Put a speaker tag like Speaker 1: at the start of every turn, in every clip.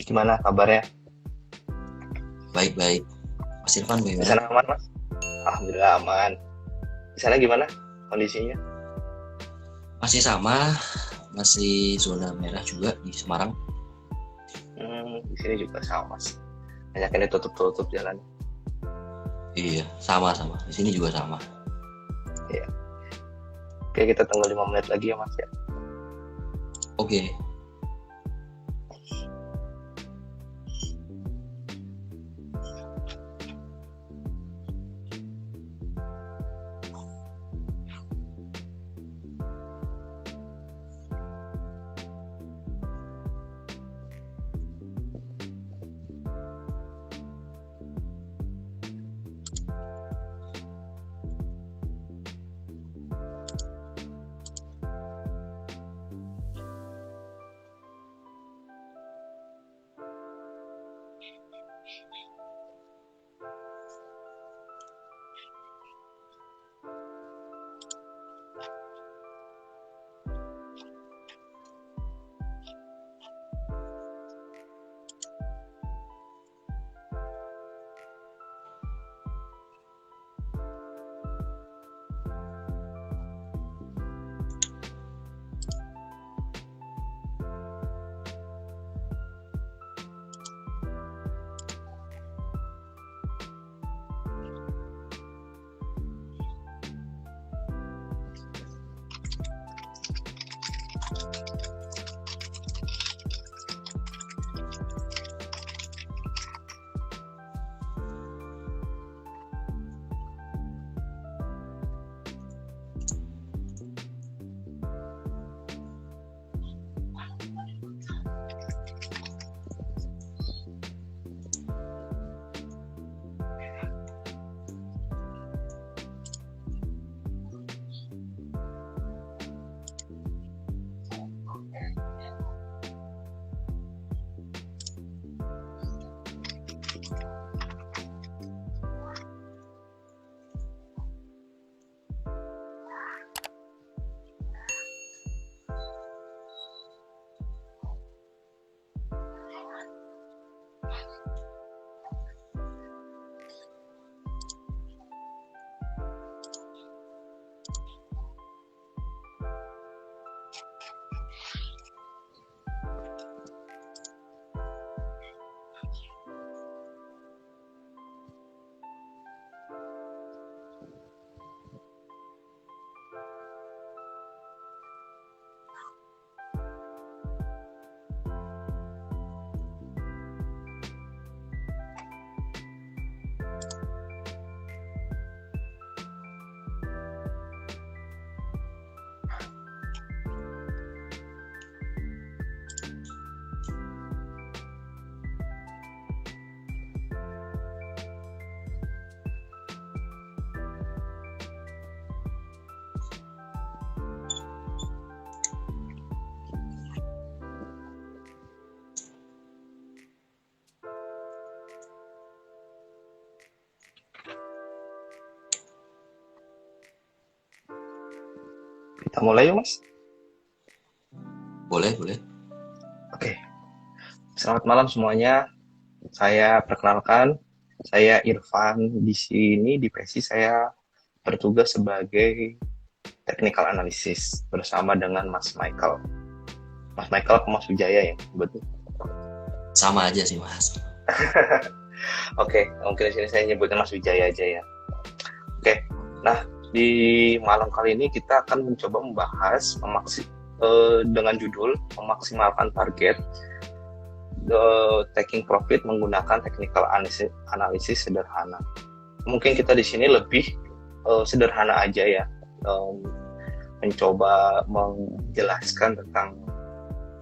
Speaker 1: gimana kabarnya?
Speaker 2: Baik-baik. Mas Irfan
Speaker 1: Di
Speaker 2: bagaimana?
Speaker 1: sana aman, Mas? Alhamdulillah aman. Di sana gimana kondisinya?
Speaker 2: Masih sama, masih zona merah juga di Semarang.
Speaker 1: Di sini juga sama, Mas. Banyak yang ditutup-tutup jalan.
Speaker 2: Iya, sama-sama. Di sini juga sama.
Speaker 1: Iya. Oke, kita tunggu 5 menit lagi ya, Mas ya.
Speaker 2: Oke.
Speaker 1: Kita mulai yuk, Mas.
Speaker 2: Boleh, boleh.
Speaker 1: Oke. Selamat malam semuanya. Saya perkenalkan, saya Irfan. Di sini di PESI saya bertugas sebagai technical analysis bersama dengan Mas Michael. Mas Michael atau Mas Wijaya ya, betul.
Speaker 2: Sama aja sih, Mas.
Speaker 1: Oke, mungkin di sini saya nyebutnya Mas Wijaya aja ya. Oke, nah di malam kali ini kita akan mencoba membahas dengan judul memaksimalkan target taking profit menggunakan technical analysis sederhana. Mungkin kita di sini lebih sederhana aja ya, mencoba menjelaskan tentang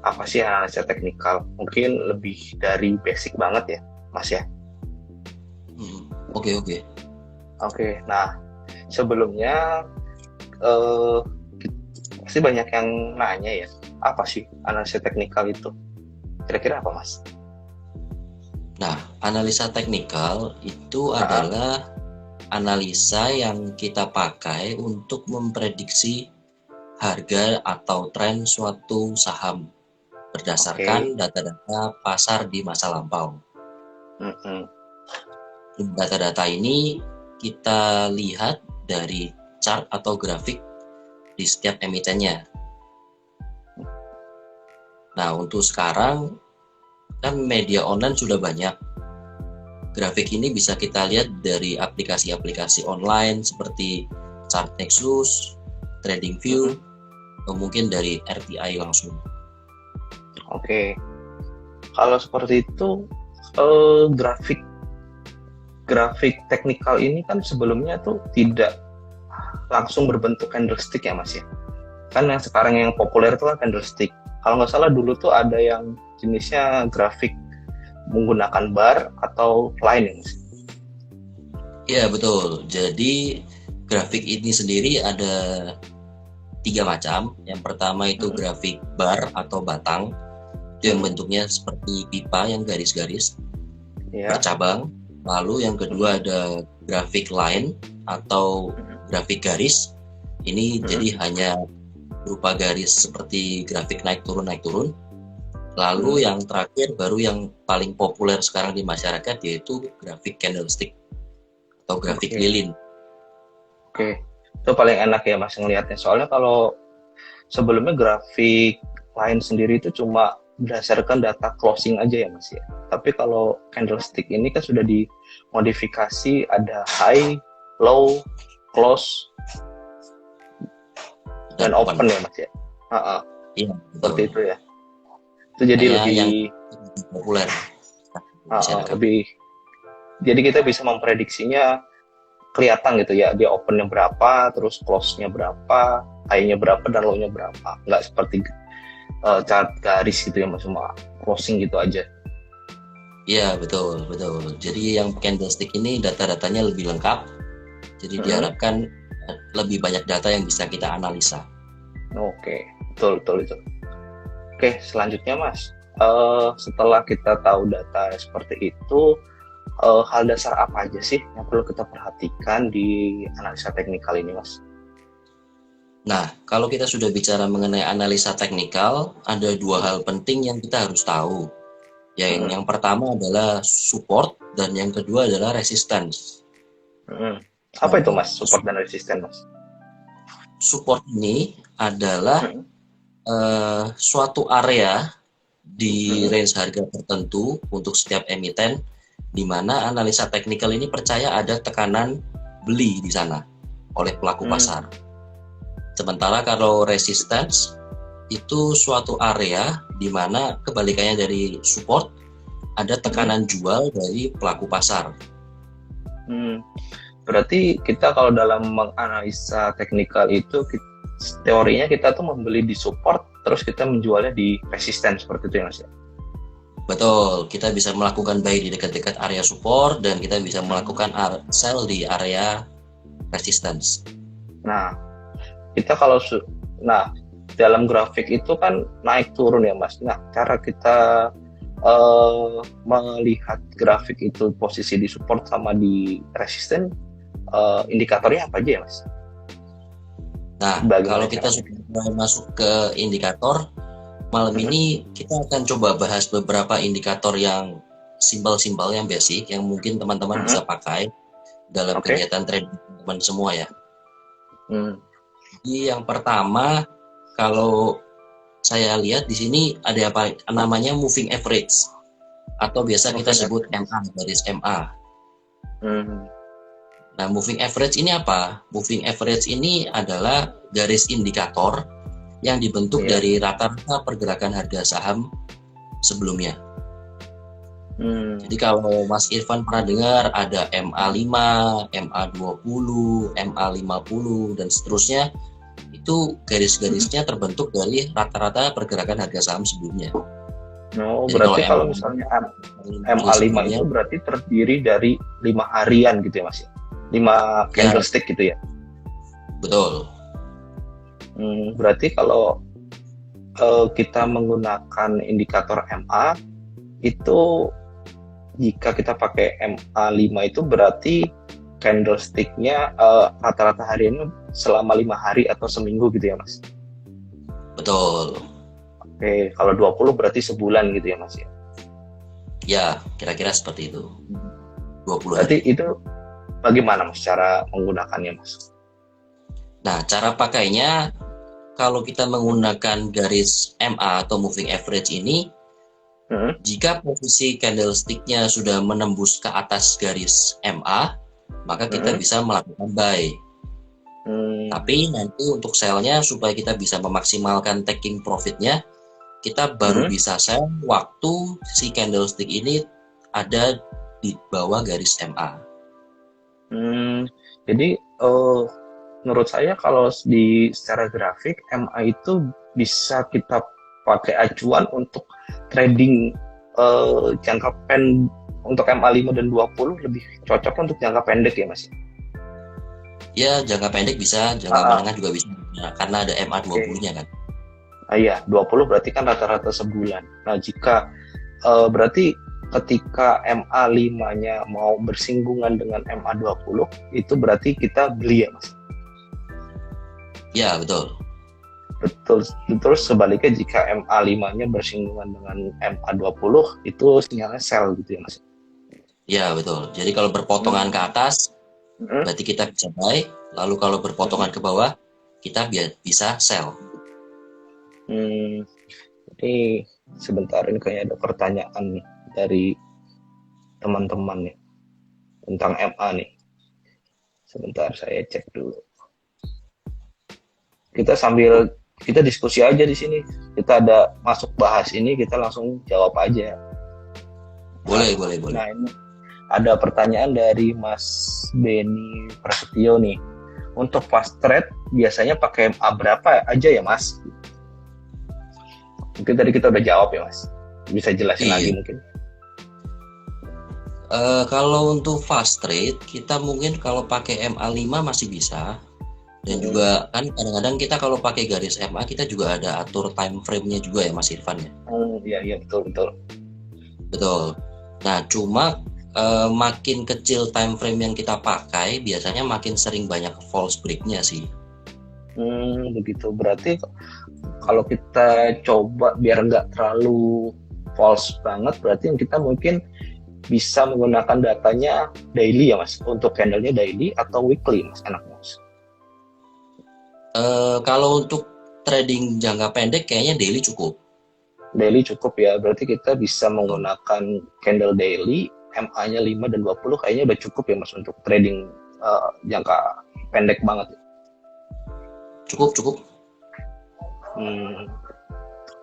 Speaker 1: apa sih analisa teknikal. Mungkin lebih dari basic banget ya, Mas ya.
Speaker 2: Oke.
Speaker 1: Oke, nah sebelumnya pasti banyak yang nanya ya, apa sih analisa teknikal itu? Kira-kira apa, Mas?
Speaker 2: Nah, analisa teknikal itu adalah analisa yang kita pakai untuk memprediksi harga atau tren suatu saham berdasarkan data-data pasar di masa lampau.
Speaker 1: Mm-mm.
Speaker 2: Data-data ini kita lihat dari chart atau grafik di setiap emitennya. Nah, untuk sekarang kan media online sudah banyak. Grafik ini bisa kita lihat dari aplikasi-aplikasi online seperti ChartNexus, TradingView, atau mungkin dari RTI langsung.
Speaker 1: Oke. Kalau seperti itu, grafik teknikal ini kan sebelumnya tuh tidak langsung berbentuk candlestick ya Mas ya. Kan yang sekarang yang populer itu kan candlestick. Kalau nggak salah dulu tuh ada yang jenisnya grafik menggunakan bar atau line ya Mas.
Speaker 2: Iya betul. Jadi grafik ini sendiri ada 3 macam. Yang pertama itu grafik bar atau batang. Itu yang bentuknya seperti pipa yang garis-garis bercabang. Lalu yang kedua ada grafik line atau grafik garis. Ini jadi hanya berupa garis seperti grafik naik turun. Lalu yang terakhir baru yang paling populer sekarang di masyarakat yaitu grafik candlestick atau grafik lilin.
Speaker 1: Oke. Itu paling enak ya Mas ngelihatnya. Soalnya kalau sebelumnya grafik line sendiri itu cuma berdasarkan data closing aja ya Mas ya. Tapi kalau candlestick ini kan sudah dimodifikasi, ada high, low, close, dan open ya Mas ya.
Speaker 2: Iya,
Speaker 1: seperti itu ya. Itu jadi lebih
Speaker 2: populer.
Speaker 1: Lebih. Jadi kita bisa memprediksinya kelihatan gitu ya, dia opennya berapa, terus close-nya berapa, high-nya berapa, dan low-nya berapa. Nggak seperti chart garis gitu ya, cuma closing gitu aja.
Speaker 2: Iya, betul. Jadi yang candlestick ini data-datanya lebih lengkap. Jadi diharapkan lebih banyak data yang bisa kita analisa.
Speaker 1: Oke, betul itu. Oke, selanjutnya Mas, setelah kita tahu data seperti itu, hal dasar apa aja sih yang perlu kita perhatikan di analisa teknikal ini, Mas?
Speaker 2: Nah, kalau kita sudah bicara mengenai analisa teknikal, ada 2 hal penting yang kita harus tahu. Yang pertama adalah support dan yang kedua adalah resistance.
Speaker 1: Apa itu Mas, support dan resistance, Mas?
Speaker 2: Support ini adalah suatu area di range harga tertentu untuk setiap emiten, di mana analisa teknikal ini percaya ada tekanan beli di sana oleh pelaku pasar. Sementara kalau resistance itu suatu area di mana kebalikannya dari support, ada tekanan jual dari pelaku pasar.
Speaker 1: Berarti kita kalau dalam menganalisa teknikal itu teorinya kita tuh membeli di support, terus kita menjualnya di resisten, seperti itu ya Mas?
Speaker 2: Betul, kita bisa melakukan buy di dekat-dekat area support dan kita bisa melakukan sell di area resistance.
Speaker 1: Nah, kita kalau dalam grafik itu kan naik turun ya Mas. Nah, cara kita melihat grafik itu posisi di support sama di resisten, indikatornya apa aja ya Mas?
Speaker 2: Nah, kalau kita sudah masuk ke indikator, malam ini kita akan coba bahas beberapa indikator yang simbol-simbol yang basic, yang mungkin teman-teman bisa pakai dalam kegiatan trading teman semua ya. Jadi yang pertama, kalau saya lihat di sini ada apa namanya moving average, atau biasa kita sebut MA, garis MA. Nah, moving average ini apa? Moving average ini adalah garis indikator yang dibentuk dari rata-rata pergerakan harga saham sebelumnya. Jadi kalau Mas Irfan pernah dengar ada MA5, MA20, MA50 dan seterusnya, itu garis-garisnya terbentuk dari rata-rata pergerakan harga saham sebelumnya.
Speaker 1: Jadi berarti kalau misalnya MA5 itu berarti terdiri dari 5 harian gitu ya Mas? 5 candlestick gitu ya? Betul. Berarti kalau kita menggunakan indikator MA itu, jika kita pakai MA5 itu berarti candlesticknya rata-rata hariannya selama 5 hari atau seminggu gitu ya Mas?
Speaker 2: Betul.
Speaker 1: Oke, kalau 20 berarti sebulan gitu ya Mas ya.
Speaker 2: Ya, kira-kira seperti itu. 20
Speaker 1: Berarti
Speaker 2: hari.
Speaker 1: itu bagaimana Mas cara menggunakannya Mas?
Speaker 2: Nah, cara pakainya kalau kita menggunakan garis MA atau moving average ini, jika posisi candlestick-nya sudah menembus ke atas garis MA, maka kita bisa melakukan buy. Tapi nanti untuk sell-nya supaya kita bisa memaksimalkan taking profit-nya, kita baru bisa sell waktu si candlestick ini ada di bawah garis MA.
Speaker 1: Jadi menurut saya kalau secara grafik MA itu bisa kita pakai acuan untuk trading jangka pendek. Untuk MA 5 dan 20 lebih cocok untuk jangka pendek ya Mas?
Speaker 2: Ya, jangka pendek bisa, jangka menengah juga bisa. Nah, karena ada MA 20-nya kan.
Speaker 1: Iya, 20 berarti kan rata-rata sebulan. Nah, jika berarti ketika MA 5-nya mau bersinggungan dengan MA 20, itu berarti kita beli ya Mas?
Speaker 2: Ya, betul.
Speaker 1: Betul. Terus sebaliknya jika MA 5-nya bersinggungan dengan MA 20, itu sinyalnya sell gitu ya Mas?
Speaker 2: Ya, betul. Jadi kalau berpotongan ke atas, berarti kita bisa buy. Lalu kalau berpotongan ke bawah, kita bisa sell.
Speaker 1: Ini sebentar, ini kayaknya ada pertanyaan nih dari teman-teman nih tentang MA nih. Sebentar saya cek dulu. Kita diskusi aja di sini. Kita ada masuk bahas ini, kita langsung jawab aja.
Speaker 2: Boleh.
Speaker 1: Nah, ini ada pertanyaan dari Mas Beni Prasetyo nih. Untuk fast trade biasanya pakai MA berapa aja ya Mas? Mungkin tadi kita udah jawab ya Mas. Bisa jelasin lagi mungkin?
Speaker 2: Kalau untuk fast trade, kita mungkin kalau pakai MA 5 masih bisa. Dan juga kan kadang-kadang kita kalau pakai garis MA, kita juga ada atur time frame-nya juga ya Mas Irfan ya?
Speaker 1: Iya, betul.
Speaker 2: Betul. Nah, cuma makin kecil time frame yang kita pakai, biasanya makin sering banyak false break-nya sih.
Speaker 1: Begitu. Berarti kalau kita coba biar nggak terlalu false banget, berarti kita mungkin bisa menggunakan datanya daily ya Mas? Untuk candle-nya daily atau weekly Mas? Enaknya Mas?
Speaker 2: Kalau untuk trading jangka pendek kayaknya daily cukup.
Speaker 1: Daily cukup ya, berarti kita bisa menggunakan candle daily, MA-nya 5 dan 20 kayaknya udah cukup ya Mas untuk trading jangka pendek banget.
Speaker 2: Cukup.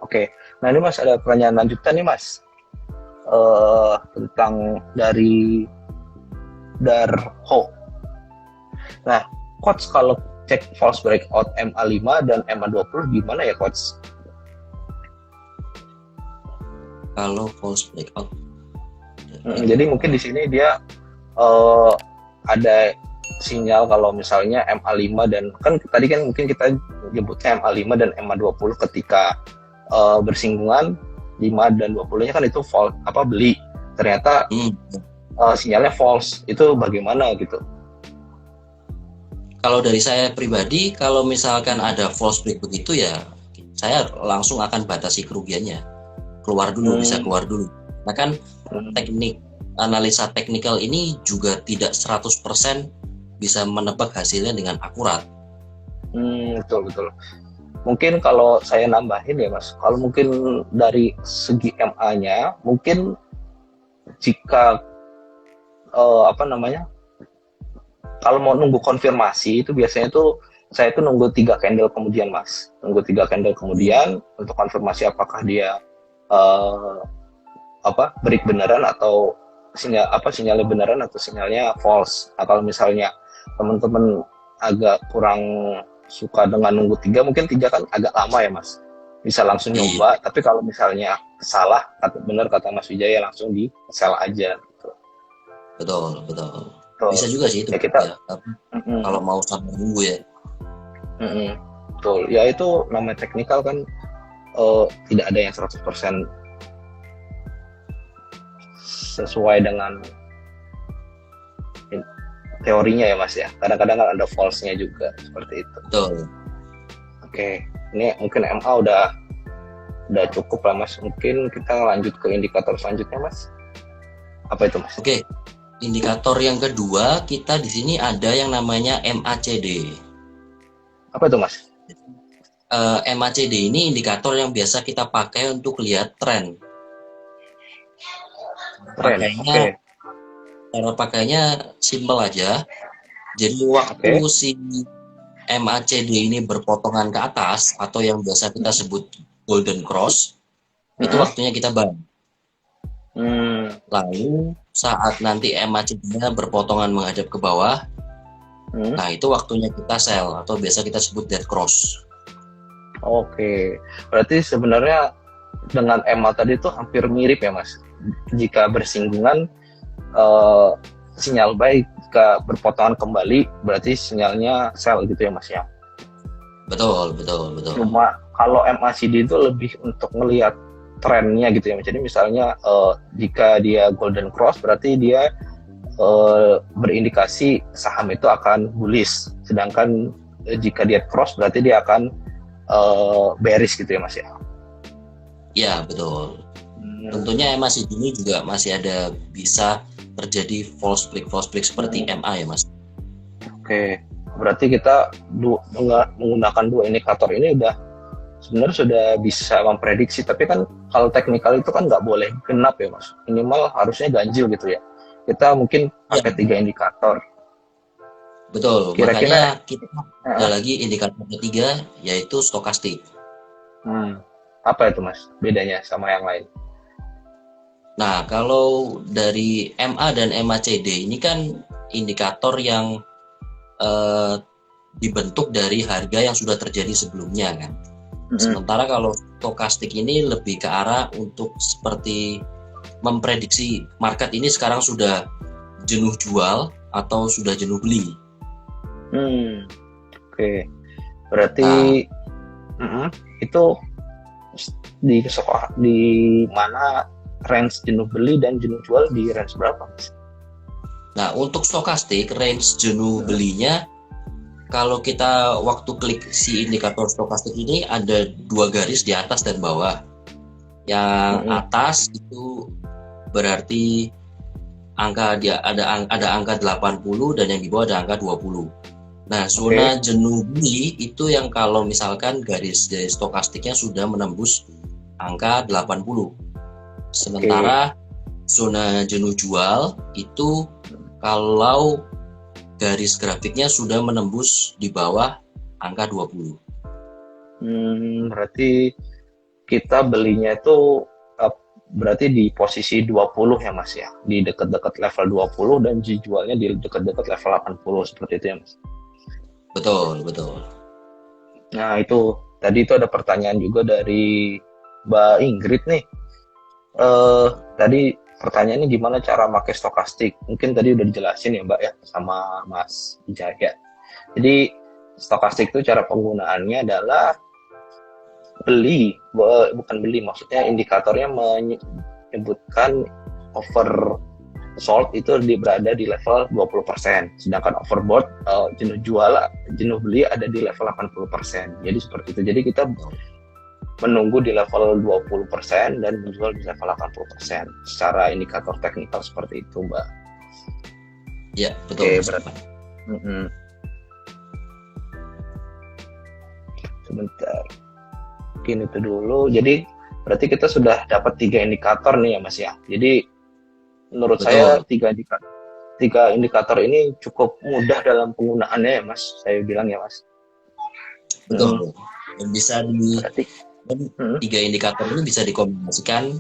Speaker 1: Oke. Nah ini Mas ada pertanyaan lanjutan nih Mas. Tentang dari Darho. Nah, coach kalau cek false breakout MA 5 dan MA 20 gimana ya coach?
Speaker 2: Kalau false breakout.
Speaker 1: Jadi mungkin di sini dia ada sinyal kalau misalnya MA 5 dan kan tadi kan mungkin kita nyebutnya MA 5 dan MA 20 ketika bersinggungan 5 dan 20-nya kan itu false beli. Ternyata sinyalnya false. Itu bagaimana gitu?
Speaker 2: Kalau dari saya pribadi, kalau misalkan ada false break begitu ya, saya langsung akan batasi kerugiannya. Bisa keluar dulu. Nah kan analisa teknikal ini juga tidak 100% bisa menebak hasilnya dengan akurat.
Speaker 1: Betul. Mungkin kalau saya nambahin ya Mas, kalau mungkin dari segi MA-nya, mungkin jika kalau mau nunggu konfirmasi itu biasanya tuh saya tuh nunggu 3 candle kemudian Mas. Nunggu 3 candle kemudian untuk konfirmasi apakah dia break beneran atau sinyalnya beneran atau sinyalnya false. Nah, kalau misalnya teman-teman agak kurang suka dengan nunggu 3, mungkin 3 kan agak lama ya Mas. Bisa langsung nyoba, tapi kalau misalnya salah, benar kata Mas Wijaya langsung di sell aja gitu.
Speaker 2: Betul. Bisa juga sih itu ya. Kalau mau sambil nunggu ya.
Speaker 1: Betul. Ya itu namanya teknikal kan, tidak ada yang 100% sesuai dengan teorinya ya Mas ya. Kadang-kadang kan ada false-nya juga seperti itu.
Speaker 2: Betul.
Speaker 1: Oke, ini mungkin MA udah udah cukup lah Mas. Mungkin kita lanjut ke indikator selanjutnya Mas. Apa itu Mas?
Speaker 2: Oke, indikator yang kedua kita di sini ada yang namanya MACD.
Speaker 1: Apa itu Mas?
Speaker 2: MACD ini indikator yang biasa kita pakai untuk lihat tren.
Speaker 1: Oke.
Speaker 2: Cara pakainya simple aja. Jadi waktu si MACD ini berpotongan ke atas atau yang biasa kita sebut golden cross, itu waktunya kita buy. Lalu saat nanti MACD-nya berpotongan menghadap ke bawah, nah itu waktunya kita sell atau biasa kita sebut dead cross.
Speaker 1: Oke, berarti sebenarnya dengan MA tadi itu hampir mirip ya Mas. Jika bersinggungan sinyal buy, jika berpotongan kembali berarti sinyalnya sell gitu ya Mas ya.
Speaker 2: Betul.
Speaker 1: Cuma kalau MACD itu lebih untuk melihat trennya gitu ya. Jadi misalnya jika dia golden cross berarti dia berindikasi saham itu akan bullish. Sedangkan jika dia cross berarti dia akan bearish gitu ya Mas ya.
Speaker 2: Ya betul. Tentunya MACD ini juga masih ada bisa terjadi false break seperti MA ya Mas.
Speaker 1: Oke, berarti kita menggunakan dua indikator ini sebenarnya sudah bisa memprediksi, tapi kan kalau teknikal itu kan nggak boleh genap ya Mas, minimal harusnya ganjil gitu ya. Kita mungkin pakai 3 indikator.
Speaker 2: Betul, makanya kita ada lagi indikator ketiga yaitu stokastik.
Speaker 1: Apa itu Mas bedanya sama yang lain?
Speaker 2: Nah, kalau dari MA dan MACD ini kan indikator yang dibentuk dari harga yang sudah terjadi sebelumnya kan. Sementara kalau stokastik ini lebih ke arah untuk seperti memprediksi market ini sekarang sudah jenuh jual atau sudah jenuh beli.
Speaker 1: Oke. Berarti itu di mana range jenuh beli dan jenuh jual di range berapa Mas?
Speaker 2: Nah, untuk stokastik range jenuh belinya kalau kita waktu klik si indikator stokastik ini ada 2 garis di atas dan bawah. Yang atas itu berarti ada angka 80 dan yang di bawah ada angka 20. Nah, zona jenuh beli itu yang kalau misalkan garis dari stokastiknya sudah menembus angka 80. Sementara zona jenuh jual itu kalau garis grafiknya sudah menembus di bawah angka 20.
Speaker 1: Berarti kita belinya itu berarti di posisi 20 ya Mas ya, di dekat-dekat level 20 dan dijualnya di dekat-dekat level 80 seperti itu ya Mas.
Speaker 2: Betul.
Speaker 1: Nah itu tadi itu ada pertanyaan juga dari Mbak Ingrid nih. Tadi pertanyaannya gimana cara pakai stokastik? Mungkin tadi udah dijelasin ya Mbak ya sama Mas Jaya. Jadi stokastik itu cara penggunaannya adalah bukan beli, maksudnya indikatornya menyebutkan oversold itu berada di level 20%, sedangkan overbought jenuh beli ada di level 80%. Jadi seperti itu. Jadi kita menunggu di level 20% dan menjual di level 80% secara indikator teknikal seperti itu Mbak.
Speaker 2: Ya betul.
Speaker 1: Sebentar, mungkin itu dulu. Jadi berarti kita sudah dapat 3 indikator nih ya Mas ya. Jadi menurut saya 3 indikator ini cukup mudah dalam penggunaannya ya Mas, saya bilang ya Mas.
Speaker 2: Betul. Bisa berarti 3 indikator ini bisa dikombinasikan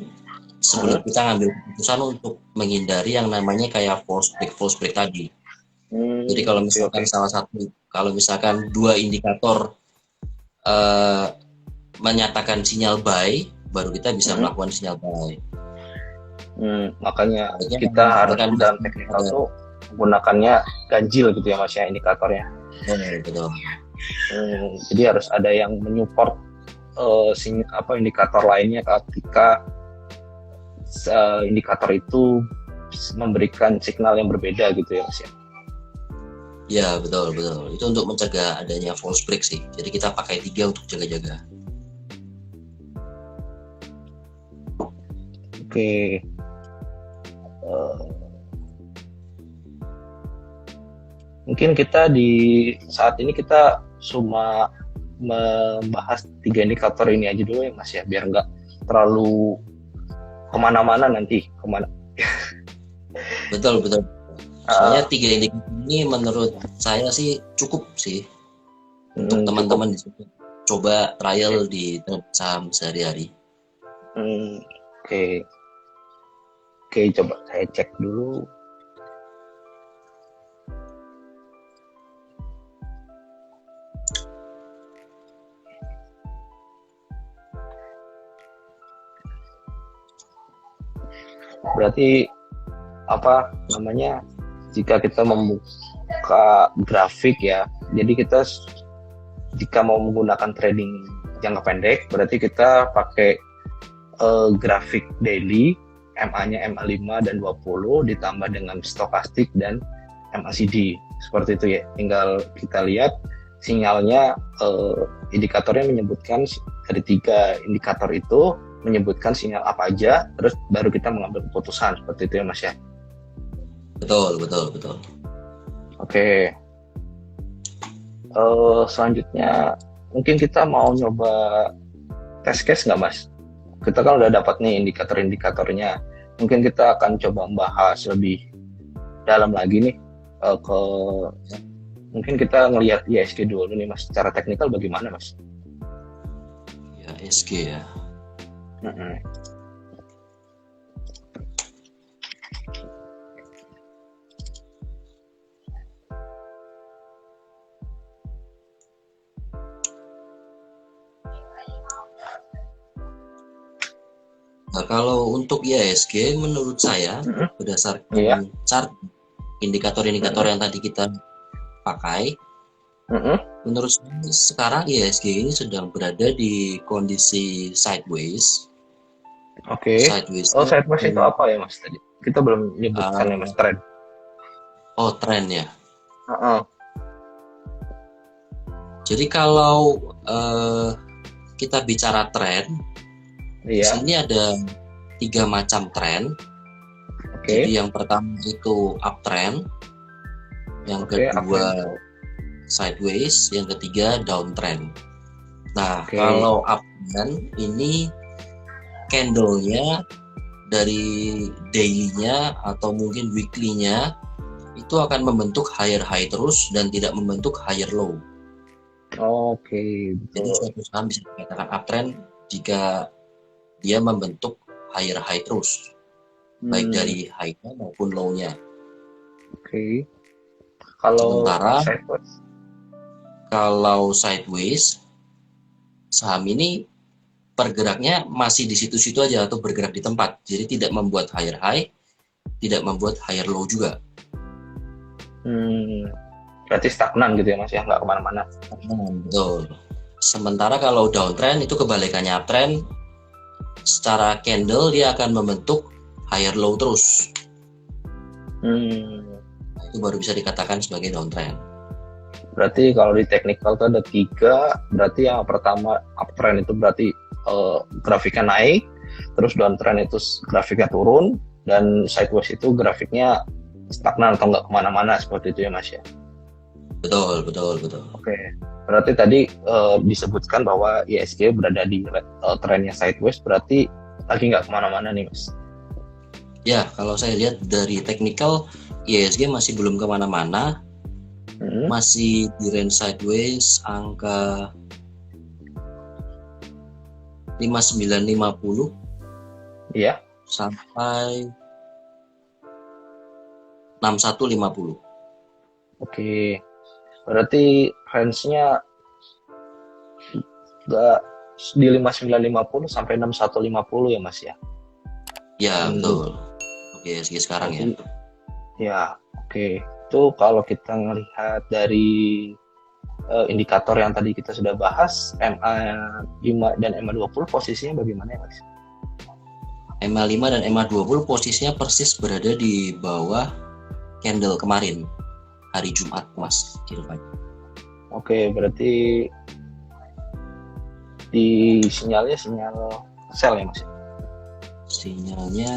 Speaker 2: sebelum kita ngambil keputusan untuk menghindari yang namanya kayak false break tadi. Jadi kalau misalkan kalau misalkan 2 indikator menyatakan sinyal buy, baru kita bisa melakukan sinyal buy.
Speaker 1: Makanya kita harus dalam teknikal tuh menggunakannya ganjil gitu ya Mas ya indikatornya.
Speaker 2: Betul.
Speaker 1: Jadi harus ada yang menyupport indikator lainnya ketika indikator itu memberikan signal yang berbeda gitu ya Mas ya.
Speaker 2: Ya betul. Itu untuk mencegah adanya false break sih. Jadi kita pakai 3 untuk jaga-jaga.
Speaker 1: Oke. Eh, Mungkin kita di saat ini kita cuma membahas 3 indikator ini aja dulu ya Mas ya, biar nggak terlalu kemana-mana nanti.
Speaker 2: Betul, betul. Soalnya 3 indikator ini menurut saya sih cukup sih untuk teman-teman di sini coba trial di saham sehari-hari.
Speaker 1: Oke. Oke, coba saya cek dulu. Berarti apa namanya, jika kita membuka grafik ya, jadi kita jika mau menggunakan trading jangka pendek berarti kita pakai grafik daily, MA-nya MA5 dan 20 ditambah dengan stokastik dan MACD seperti itu ya. Tinggal kita lihat sinyalnya, indikatornya menyebutkan dari 3 indikator itu menyebutkan sinyal apa aja, terus baru kita mengambil keputusan seperti itu ya Mas ya.
Speaker 2: Betul, betul, betul.
Speaker 1: Oke. Selanjutnya mungkin kita mau nyoba test case nggak Mas? Kita kan udah dapat nih indikator-indikatornya. Mungkin kita akan coba membahas lebih dalam lagi nih, mungkin kita ngelihat ISG dulu nih Mas. Secara teknikal bagaimana Mas?
Speaker 2: Ya, ISG ya. Nah, kalau untuk IHSG menurut saya berdasarkan chart indikator-indikator yang tadi kita pakai, menurut saya sekarang IHSG ini sedang berada di kondisi sideways.
Speaker 1: Oke. Sideways itu apa ya Mas tadi? Kita belum menyebutkan ya Mas, tren.
Speaker 2: Oh, tren ya. Jadi kalau kita bicara tren, di sini ada 3 macam tren. Jadi yang pertama itu uptrend, yang kedua sideways, yang ketiga downtrend. Nah, kalau uptrend ini candle-nya dari daily-nya atau mungkin weekly-nya itu akan membentuk higher high terus dan tidak membentuk higher low. Jadi suatu saham bisa dikatakan uptrend jika dia membentuk higher high terus, baik dari high-nya maupun low-nya. Sementara kalau sideways, saham ini pergeraknya masih di situ-situ aja atau bergerak di tempat, jadi tidak membuat higher high, tidak membuat higher low juga.
Speaker 1: Berarti stagnan gitu ya Mas ya, nggak kemana-mana.
Speaker 2: Betul. Sementara kalau downtrend itu kebalikannya uptrend, secara candle dia akan membentuk higher low terus. Itu baru bisa dikatakan sebagai downtrend.
Speaker 1: Berarti kalau di technical itu ada 3, berarti yang pertama uptrend itu berarti grafiknya naik, terus downtrend itu grafiknya turun, dan sideways itu grafiknya stagnan atau nggak kemana-mana seperti itu ya Mas ya.
Speaker 2: Betul, betul, betul.
Speaker 1: Berarti tadi disebutkan bahwa ISG berada di trennya sideways, berarti lagi nggak kemana-mana nih Mas.
Speaker 2: Ya, kalau saya lihat dari technical, ISG masih belum kemana-mana, masih di range sideways angka 5950 sampai 6150.
Speaker 1: Berarti range-nya di 5950 sampai 6150 ya Mas ya?
Speaker 2: Ya, betul. ISG sekarang
Speaker 1: ya. Itu kalau kita melihat dari indikator yang tadi kita sudah bahas, MA5 dan MA20 posisinya bagaimana ya Mas?
Speaker 2: MA5 dan MA20 posisinya persis berada di bawah candle kemarin, hari Jumat Mas Irfan.
Speaker 1: Berarti di sinyalnya sinyal sell ya Mas?
Speaker 2: Sinyalnya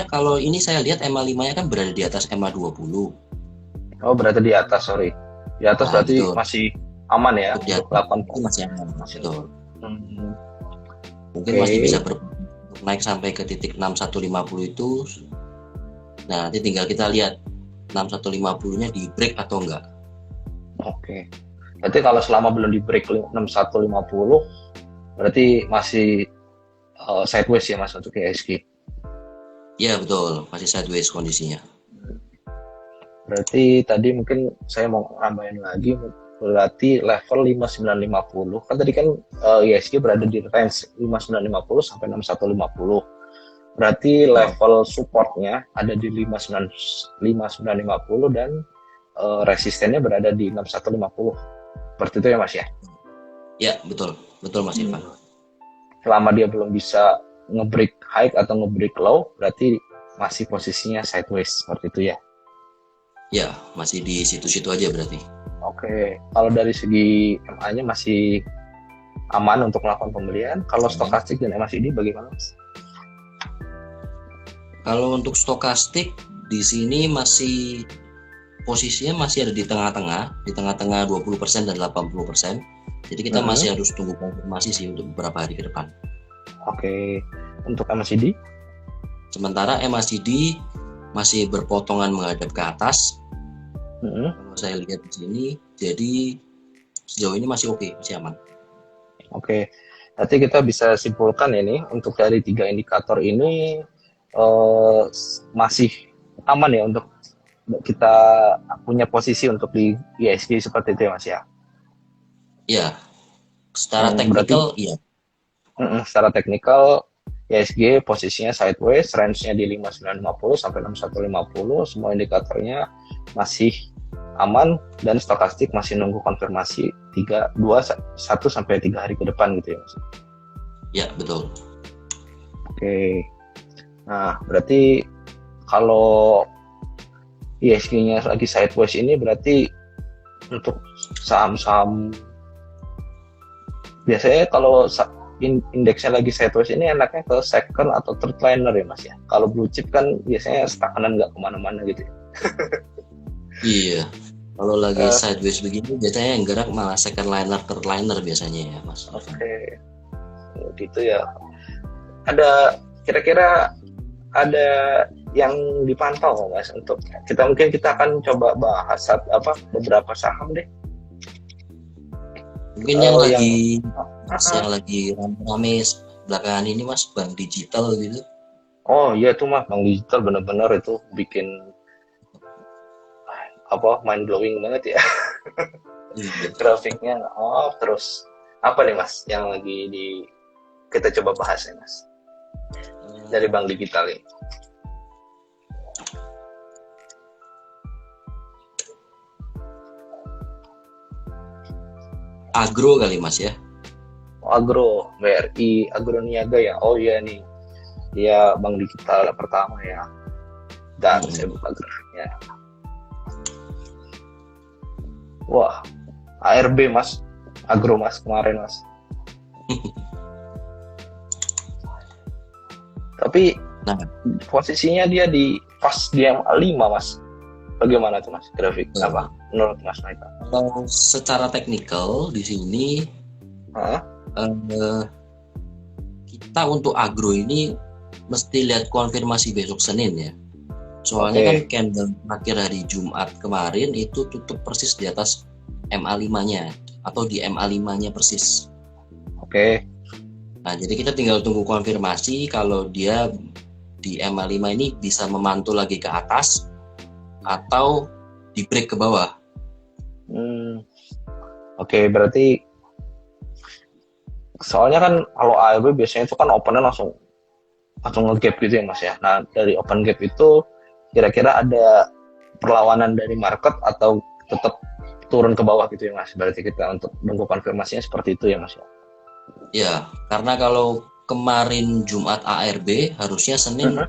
Speaker 2: kalau ini saya lihat MA5-nya kan berada di atas MA20.
Speaker 1: Oh, berarti di atas, sorry. Di atas berarti
Speaker 2: betul.
Speaker 1: masih aman ya
Speaker 2: Untuk
Speaker 1: untuk 8
Speaker 2: itu masih aman, betul. Mungkin
Speaker 1: Oke.
Speaker 2: masih bisa naik sampai ke titik 6150 itu. Nah, nanti tinggal kita lihat 6150-nya di break atau enggak.
Speaker 1: Oke. Berarti kalau selama belum di break 6150 berarti masih sideways ya Mas untuk IHSG.
Speaker 2: Iya betul, masih sideways kondisinya.
Speaker 1: Berarti tadi mungkin saya mau nambahin lagi, berarti level 5950 kan tadi kan IHSG berada di range 5950 sampai 6150. Berarti level supportnya ada di 5950 dan resistennya berada di 6150. Seperti itu ya Mas ya?
Speaker 2: Ya betul Mas Irfan.
Speaker 1: Selama dia belum bisa nge-break high atau nge-break low, berarti masih posisinya sideways seperti itu ya?
Speaker 2: Ya, masih di situ-situ aja berarti.
Speaker 1: Oke, kalau dari segi MA-nya masih aman untuk melakukan pembelian. Kalau stokastik dan MACD bagaimana Mas?
Speaker 2: Kalau untuk stokastik di sini masih posisinya masih ada di tengah-tengah 20% dan 80%. Jadi kita masih harus tunggu konfirmasi sih untuk beberapa hari ke depan.
Speaker 1: Oke, untuk MACD?
Speaker 2: Sementara MACD masih berpotongan menghadap ke atas. Kalau saya lihat di sini, jadi sejauh ini masih oke, masih aman.
Speaker 1: Oke, berarti kita bisa simpulkan ini untuk dari 3 indikator ini masih aman ya untuk kita punya posisi untuk di IHSG seperti itu ya Mas ya?
Speaker 2: Ya, secara teknikal iya.
Speaker 1: Secara teknikal IHSG posisinya sideways, range-nya di 5950 sampai 6150, semua indikatornya masih aman dan stokastik masih nunggu konfirmasi 1 sampai 3 hari ke depan gitu ya Mas.
Speaker 2: Ya, betul.
Speaker 1: Oke. Nah, berarti kalau IHSG-nya lagi sideways ini berarti untuk saham-saham biasanya kalau indeksnya lagi sideways ini enaknya ke second atau third liner ya Mas ya. Kalau blue chip kan biasanya stagnan nggak kemana-mana gitu ya.
Speaker 2: Iya. Kalau lagi sideways begini biasanya yang gerak malah second liner, third liner biasanya ya Mas.
Speaker 1: Oke. Gitu ya. Ada kira-kira ada yang dipantau Mas untuk kita akan coba bahas beberapa saham deh.
Speaker 2: Mungkin yang lagi rame belakangan ini Mas, bank digital gitu.
Speaker 1: Oh iya tuh Mas, bank digital benar-benar itu bikin mind blowing banget ya. Grafiknya terus apa nih Mas yang lagi kita coba bahas ya Mas dari bank digital ini?
Speaker 2: Agro kali Mas ya.
Speaker 1: Agro, BRI Agroniaga ya. Oh iya nih, dia bank digital pertama ya. Dan saya buka grafiknya. Wah, ARB Mas, Agro Mas kemarin Mas. Tapi posisinya dia pas di MA5 Mas. Bagaimana tuh Mas grafik? Apa menurut Mas Maika?
Speaker 2: Kalau secara teknikal di sini kita untuk agro ini mesti lihat konfirmasi besok Senin ya. Soalnya kan candle terakhir hari Jumat kemarin itu tutup persis di atas MA5-nya atau di MA5-nya persis. Nah, jadi kita tinggal tunggu konfirmasi kalau dia di MA5 ini bisa memantul lagi ke atas atau di break ke bawah.
Speaker 1: Berarti soalnya kan kalau ARB biasanya itu kan opennya langsung nge-gap gitu ya Mas ya. Nah, dari open gap itu kira-kira ada perlawanan dari market atau tetap turun ke bawah gitu ya Mas? Berarti kita untuk nunggu konfirmasinya seperti itu ya Mas ya?
Speaker 2: Ya, karena kalau kemarin Jumat ARB harusnya Senin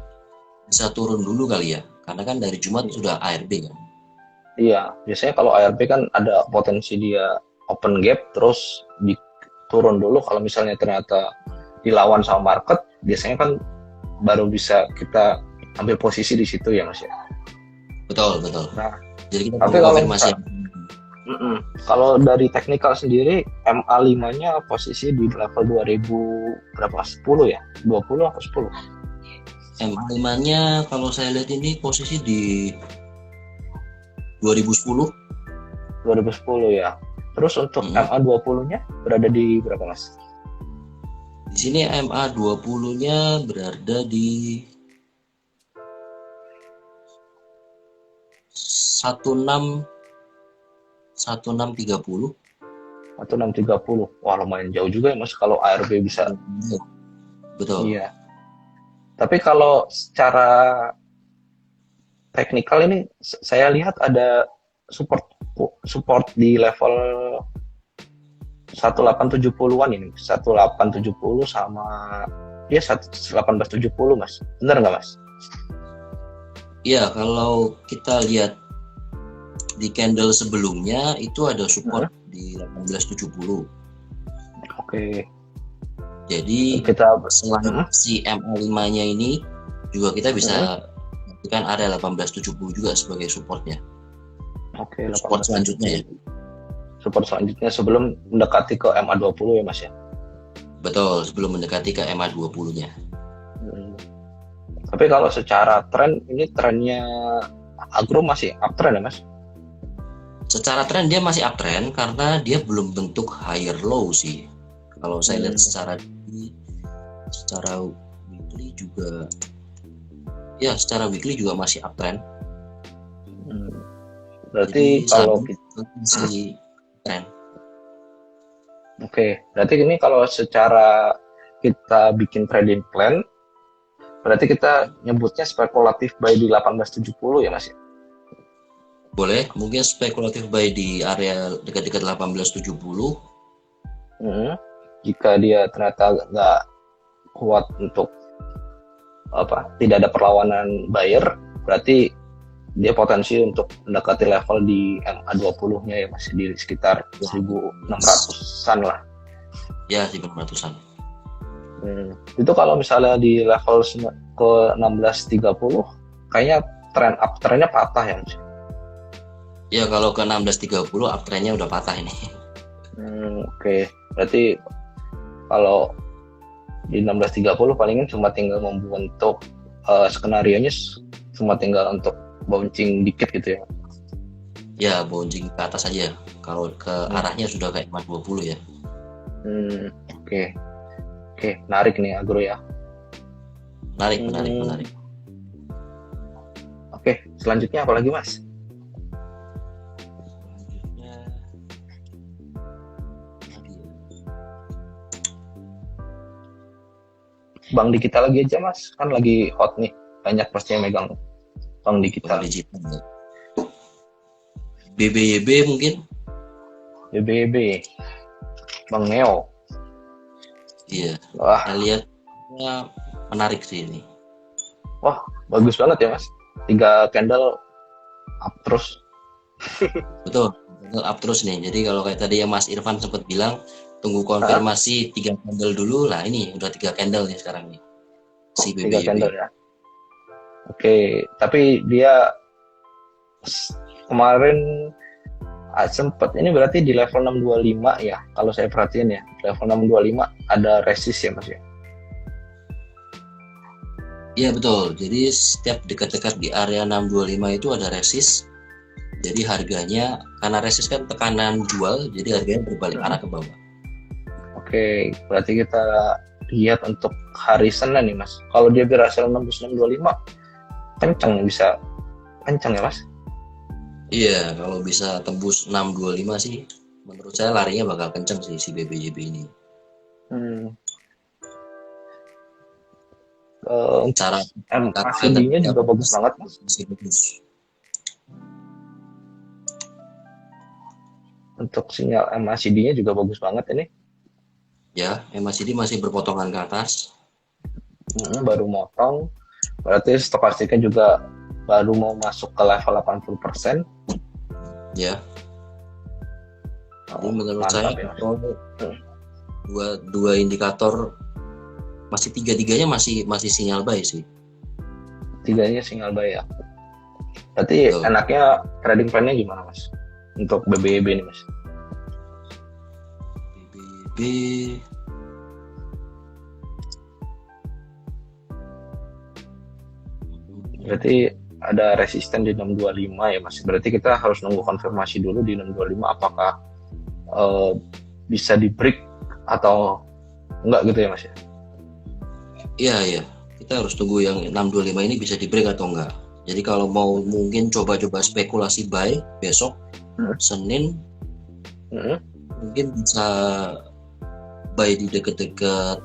Speaker 2: bisa turun dulu kali ya, karena kan dari Jumat sudah ARB kan.
Speaker 1: Iya, biasanya kalau ARB kan ada potensi dia open gap terus turun dulu kalau misalnya ternyata dilawan sama market, biasanya kan baru bisa kita ambil posisi di situ ya Mas ya.
Speaker 2: Betul, betul.
Speaker 1: Nah,
Speaker 2: Jadi kita
Speaker 1: tapi
Speaker 2: perlu
Speaker 1: kalau
Speaker 2: konfirmasi.
Speaker 1: kalau dari teknikal sendiri MA5-nya posisi di level 2000 berapa? 10 ya? 20 atau 10?
Speaker 2: MA5-nya kalau saya lihat ini posisi di 2010.
Speaker 1: 2010 ya. Terus untuk MA20-nya berada di berapa Mas?
Speaker 2: Di sini MA20-nya berada di 1630.
Speaker 1: 1630. Wah, lumayan jauh juga ya Mas kalau ARB bisa.
Speaker 2: Betul.
Speaker 1: Iya. Tapi kalau secara teknikal ini saya lihat ada support di level 1870-an ini. 1870 sama dia 1870 Mas. Benar nggak Mas?
Speaker 2: Iya, kalau kita lihat di candle sebelumnya itu ada support di 1870.
Speaker 1: Oke.
Speaker 2: Jadi
Speaker 1: kita
Speaker 2: selain si MA5-nya ini juga kita bisa menggunakan area 1870 juga sebagai supportnya.
Speaker 1: Oke,
Speaker 2: support selanjutnya ya.
Speaker 1: Support selanjutnya sebelum mendekati ke MA20 ya Mas ya.
Speaker 2: Betul, sebelum mendekati ke MA20-nya.
Speaker 1: Tapi kalau secara tren, ini trennya agro masih uptrend ya Mas?
Speaker 2: Secara tren dia masih uptrend karena dia belum bentuk higher low sih. Kalau saya lihat secara weekly juga, ya secara weekly juga masih uptrend.
Speaker 1: Berarti
Speaker 2: jadi,
Speaker 1: kalau kita
Speaker 2: masih tren.
Speaker 1: Oke, berarti ini kalau secara kita bikin trading plan, berarti kita nyebutnya spekulatif buy di 1870 ya Mas?
Speaker 2: Boleh, mungkin spekulatif buy di area dekat-dekat 1870.
Speaker 1: Jika dia ternyata nggak kuat untuk tidak ada perlawanan buyer, berarti dia potensi untuk mendekati level di MA20-nya ya masih di sekitar 1600-an lah.
Speaker 2: Ya, 1600-an.
Speaker 1: Itu kalau misalnya di level ke 1630 kayaknya uptrendnya patah ya Mas?
Speaker 2: Ya, kalau ke 1630 uptrendnya udah patah ini.
Speaker 1: Oke. Berarti kalau di 1630 palingan cuma tinggal membentuk skenario-nya cuma tinggal untuk bouncing dikit gitu ya.
Speaker 2: Ya, bouncing ke atas aja. Kalau ke arahnya sudah kayak 420 ya.
Speaker 1: Oke, menarik nih agro ya.
Speaker 2: Menarik.
Speaker 1: Oke, selanjutnya apa lagi Mas? Bank digital lagi aja Mas, kan lagi hot nih, banyak pasti yang megang bank digital.
Speaker 2: BBYB mungkin?
Speaker 1: BBYB, Bank Neo.
Speaker 2: Iya. Wah, saya lihatnya menarik sih ini.
Speaker 1: Wah, bagus banget ya Mas. 3 candle up terus.
Speaker 2: Betul, up terus nih. Jadi kalau kayak tadi yang Mas Irfan sempat bilang tunggu konfirmasi 3 candle dulu lah, ini udah 3 candle nih sekarang nih. Si BBYB.
Speaker 1: 3 candle ya. Oke, tapi dia kemarin sempat ini berarti di level 625 ya, kalau saya perhatiin ya, level 625 ada resist ya Mas ya.
Speaker 2: Iya betul, jadi setiap dekat-dekat di area 625 itu ada resist. Jadi harganya, karena resist kan tekanan jual, jadi harganya berbalik arah ke bawah.
Speaker 1: Oke, berarti kita lihat untuk hari Senin nih Mas. Kalau dia berhasil nembus 625, bisa kencang ya Mas?
Speaker 2: Iya, kalau bisa tembus 625 sih, menurut saya larinya bakal kencang sih si BBYB ini.
Speaker 1: Cara MACD-nya juga bagus banget Mas. Untuk sinyal MACD-nya juga bagus banget ini.
Speaker 2: Ya, MACD masih berpotongan ke atas.
Speaker 1: Baru motong, berarti stokastiknya juga baru mau masuk ke level 80%.
Speaker 2: ya. Jadi
Speaker 1: Oh,
Speaker 2: menurut saya
Speaker 1: mantap ya Mas.
Speaker 2: kalau dua indikator masih tiga-tiganya masih sinyal buy sih.
Speaker 1: Tiganya single buy ya. Berarti
Speaker 2: Betul.
Speaker 1: enaknya trading plan-nya gimana Mas? Untuk BBB ini Mas.
Speaker 2: BBB
Speaker 1: Berarti ada resisten di 625 ya Mas. Berarti kita harus nunggu konfirmasi dulu di 625 apakah eh, bisa di break atau enggak gitu ya Mas ya.
Speaker 2: iya iya. Kita harus tunggu yang 625 ini bisa di break atau enggak. Jadi kalau mau mungkin coba-coba spekulasi buy besok Senin
Speaker 1: Hmm.
Speaker 2: mungkin bisa buy di deket-deket.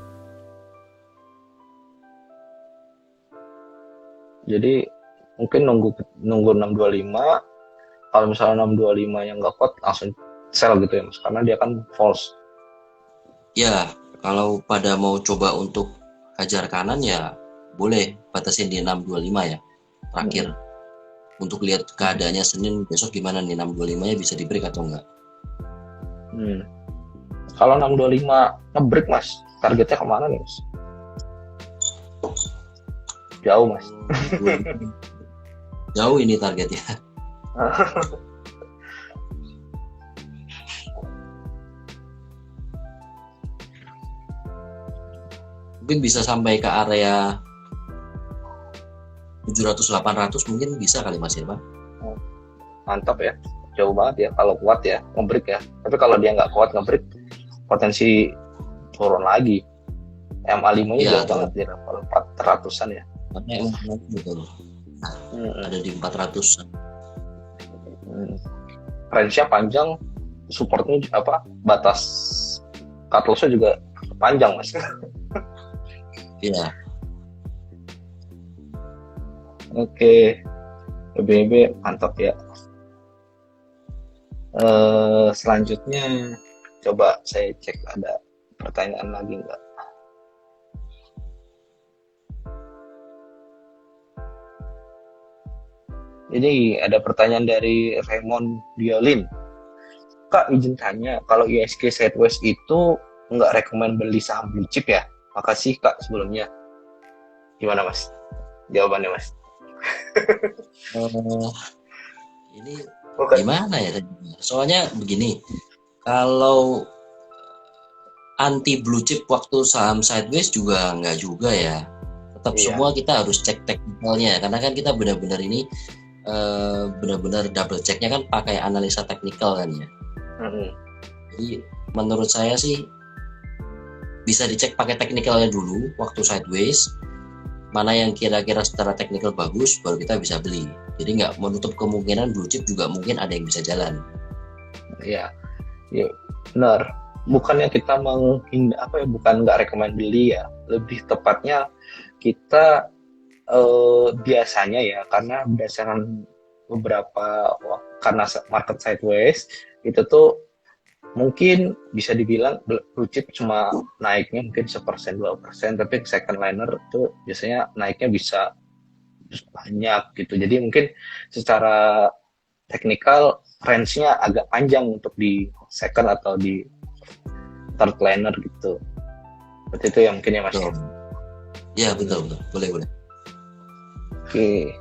Speaker 1: Jadi mungkin nunggu nunggu 625, kalau misalnya 625 yang nggak kuat langsung sell gitu ya Mas, karena dia kan false.
Speaker 2: Ya, kalau pada mau coba untuk hajar kanan ya boleh batasin di 625 ya. Terakhir untuk lihat keadaannya Senin besok gimana nih 625-nya bisa di break atau enggak.
Speaker 1: Hmm. Kalau 625 nge-break Mas, targetnya kemana nih Mas? Jauh Mas.
Speaker 2: Jauh ini targetnya. Mungkin bisa sampai ke area 700-800 mungkin bisa kali Mas Irfan.
Speaker 1: Mantap ya, jauh banget ya kalau kuat ya nge-break ya. Tapi kalau dia nggak kuat nge-break, potensi turun lagi. MA5 nya
Speaker 2: Ya,
Speaker 1: jauh banget di level 400-an ya.
Speaker 2: karena emang betul. Ada di 400.
Speaker 1: Range-nya panjang, supportnya apa? Batas cut loss-nya juga panjang Mas.
Speaker 2: Iya.
Speaker 1: Oke, BBB mantap ya. Selanjutnya coba saya cek ada pertanyaan lagi nggak? Ini ada pertanyaan dari Raymond Diolin. Kak, izin tanya, kalau ISG sideways itu nggak rekomend beli saham blue chip ya? Makasih Kak sebelumnya. Gimana Mas? Jawabannya Mas?
Speaker 2: Ini
Speaker 1: Bukan.
Speaker 2: gimana ya? Soalnya begini, kalau anti blue chip waktu saham sideways juga nggak juga ya. Tetap
Speaker 1: Iya.
Speaker 2: semua kita harus cek teknikalnya karena kan kita benar-benar ini benar-benar double checknya kan pakai analisa teknikal kan ya. Jadi menurut saya sih bisa dicek pakai teknikalnya dulu waktu sideways, mana yang kira-kira secara teknikal bagus baru kita bisa beli. Jadi nggak menutup kemungkinan blue chip juga mungkin ada yang bisa jalan.
Speaker 1: Iya, ya, benar. Bukannya kita bukan nggak rekomend beli ya. Lebih tepatnya kita biasanya ya, karena berdasarkan karena market sideways itu tuh mungkin bisa dibilang blue chip cuma naiknya mungkin 1% 2%, tapi second liner tuh biasanya naiknya bisa banyak gitu. Jadi mungkin secara teknikal range-nya agak panjang untuk di second atau di third liner gitu. Seperti itu ya mungkin ya Mas.
Speaker 2: Betul. Ya betul. Boleh.
Speaker 1: Oke.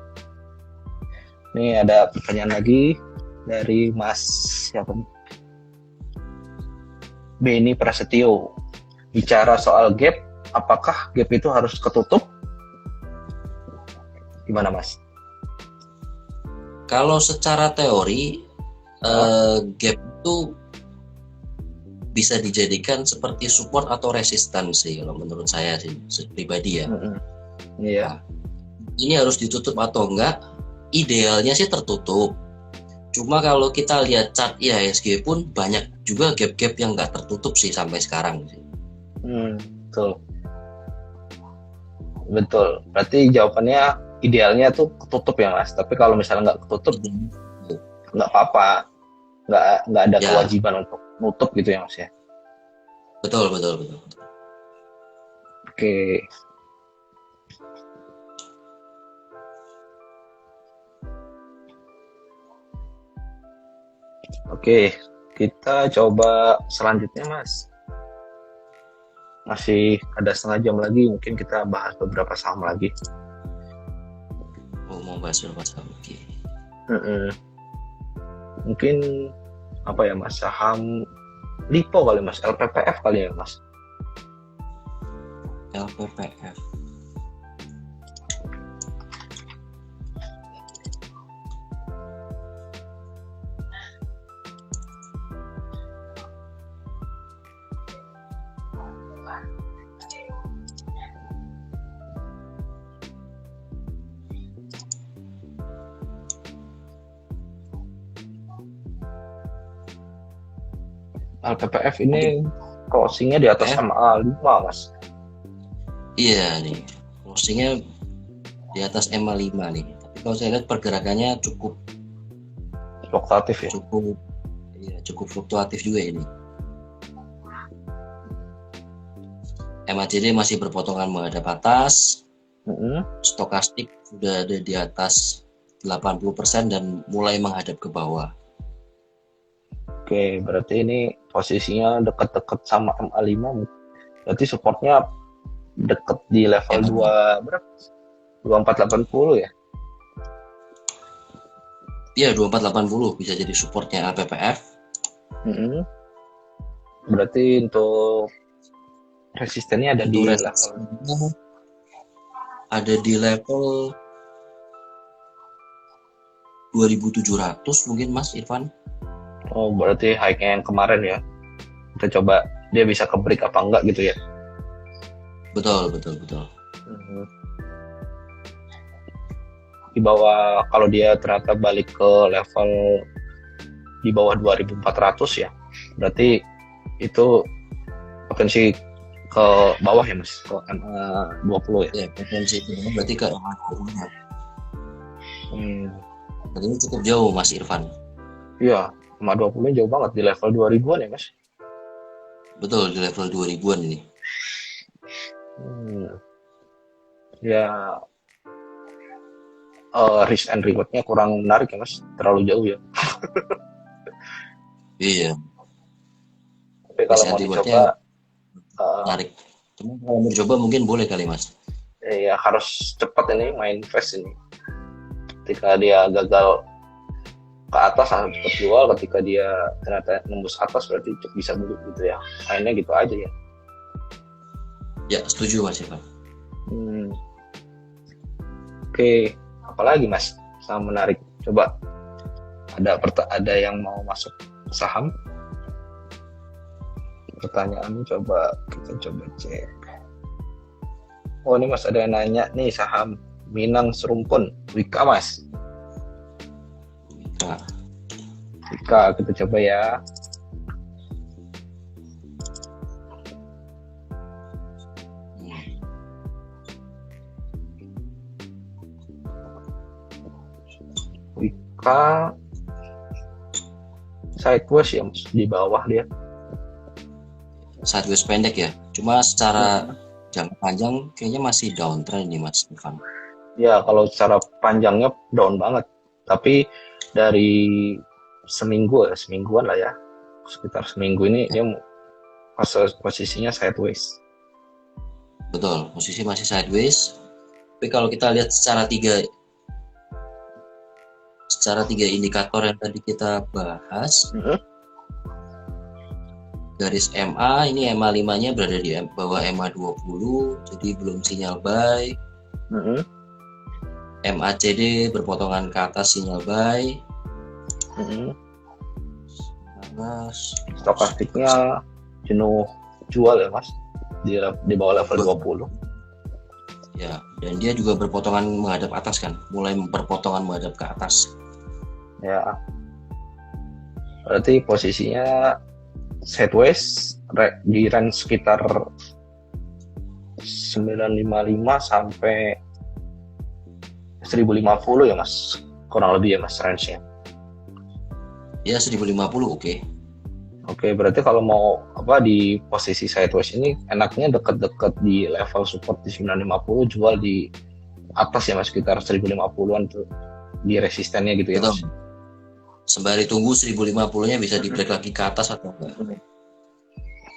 Speaker 1: Ini ada pertanyaan lagi dari Mas siapa nih? Beni Prasetyo. Bicara soal gap, apakah gap itu harus ketutup? Gimana Mas?
Speaker 2: Kalau secara teori gap itu bisa dijadikan seperti support atau resistansi kalau menurut saya sih pribadi ya.
Speaker 1: Iya.
Speaker 2: Nah, ini harus ditutup atau enggak? Idealnya sih tertutup. Cuma kalau kita lihat chart IHSG pun banyak juga gap-gap yang nggak tertutup sih sampai sekarang sih.
Speaker 1: Betul. Betul. Berarti jawabannya idealnya tuh ketutup ya Mas. Tapi kalau misalnya nggak ketutup, nggak apa-apa. Nggak ada kewajiban untuk nutup gitu ya Mas ya.
Speaker 2: Betul.
Speaker 1: Oke. Oke, kita coba selanjutnya Mas. Masih ada setengah jam lagi, mungkin kita bahas beberapa saham lagi.
Speaker 2: Oh, mau bahas berapa saham? Oke.
Speaker 1: Mungkin apa ya Mas, saham Lipo kali Mas, LPPF kali ya Mas.
Speaker 2: LPPF.
Speaker 1: LPPF ini closingnya di atas MA5 Mas.
Speaker 2: Iya nih, closingnya di atas MA5 nih. Tapi kalau saya lihat pergerakannya cukup
Speaker 1: Fluktuatif ya.
Speaker 2: Cukup fluktuatif juga ini. MACD masih berpotongan menghadap atas. Stokastik sudah ada di atas 80% dan mulai menghadap ke bawah.
Speaker 1: Oke, berarti ini posisinya dekat-dekat sama MA5. Berarti supportnya dekat di level 2 berapa? 2480 ya?
Speaker 2: Iya, 2480 bisa jadi supportnya LPPF.
Speaker 1: Berarti untuk resistennya ada di level
Speaker 2: di level 2700 mungkin Mas Irfan.
Speaker 1: Oh, berarti high-nya yang kemarin ya. Kita coba dia bisa ke break apa enggak gitu ya.
Speaker 2: Betul.
Speaker 1: Di bawah, kalau dia ternyata balik ke level di bawah 2400 ya. Berarti itu potensi ke bawah ya Mas, ke MA20 ya.
Speaker 2: Ya, potensi itu berarti ke MA20. Berarti ini cukup jauh Mas Irfan.
Speaker 1: Iya, MA20 jauh banget di level 2000-an ya Mas.
Speaker 2: Betul, di level 2000-an ini.
Speaker 1: Ya, risk and reward-nya kurang menarik ya Mas, terlalu jauh ya.
Speaker 2: Iya.
Speaker 1: Tapi kalau mau dicoba
Speaker 2: menarik. Cuma kalau mau dicoba mungkin boleh kali Mas.
Speaker 1: Ya harus cepat ini main fast ini. Ketika dia gagal ke atas harus cepat jual, ketika dia ternyata nembus atas berarti bisa beli gitu ya. Mainnya gitu aja ya.
Speaker 2: Ya, setuju Mas Irfan.
Speaker 1: Oke, apalagi Mas saham menarik? Coba ada yang mau masuk saham? Pertanyaan kita coba cek. Oh, ini Mas ada yang nanya nih saham Minang Serumpun, Wika Mas. Wika kita coba ya. Wika sideways ya Mas, di bawah dia.
Speaker 2: Sideways pendek ya. Cuma secara jangka panjang kayaknya masih downtrend nih Mas Irfan.
Speaker 1: Ya, kalau secara panjangnya down banget. Tapi dari semingguan lah ya. Sekitar seminggu ini dia posisinya sideways.
Speaker 2: Betul, posisi masih sideways. Tapi kalau kita lihat secara tiga indikator yang tadi kita bahas, garis MA ini MA5-nya berada di bawah MA20, jadi belum sinyal buy. MACD berpotongan ke atas sinyal buy.
Speaker 1: Stokastiknya jenuh jual ya Mas, di bawah level 20.
Speaker 2: Ya, dan dia juga berpotongan menghadap atas kan, mulai berpotongan menghadap ke atas.
Speaker 1: Ya, berarti posisinya sideways di range sekitar 955 sampai 1050 ya Mas, kurang lebih ya Mas range-nya.
Speaker 2: Ya 1050 oke.
Speaker 1: Oke, berarti kalau mau di posisi sideways ini enaknya dekat-dekat di level support di 950, jual di atas ya Mas, sekitar 1050-an tuh di resistennya gitu ya Mas.
Speaker 2: Sembari tunggu 1050-nya bisa di break lagi ke atas atau enggak?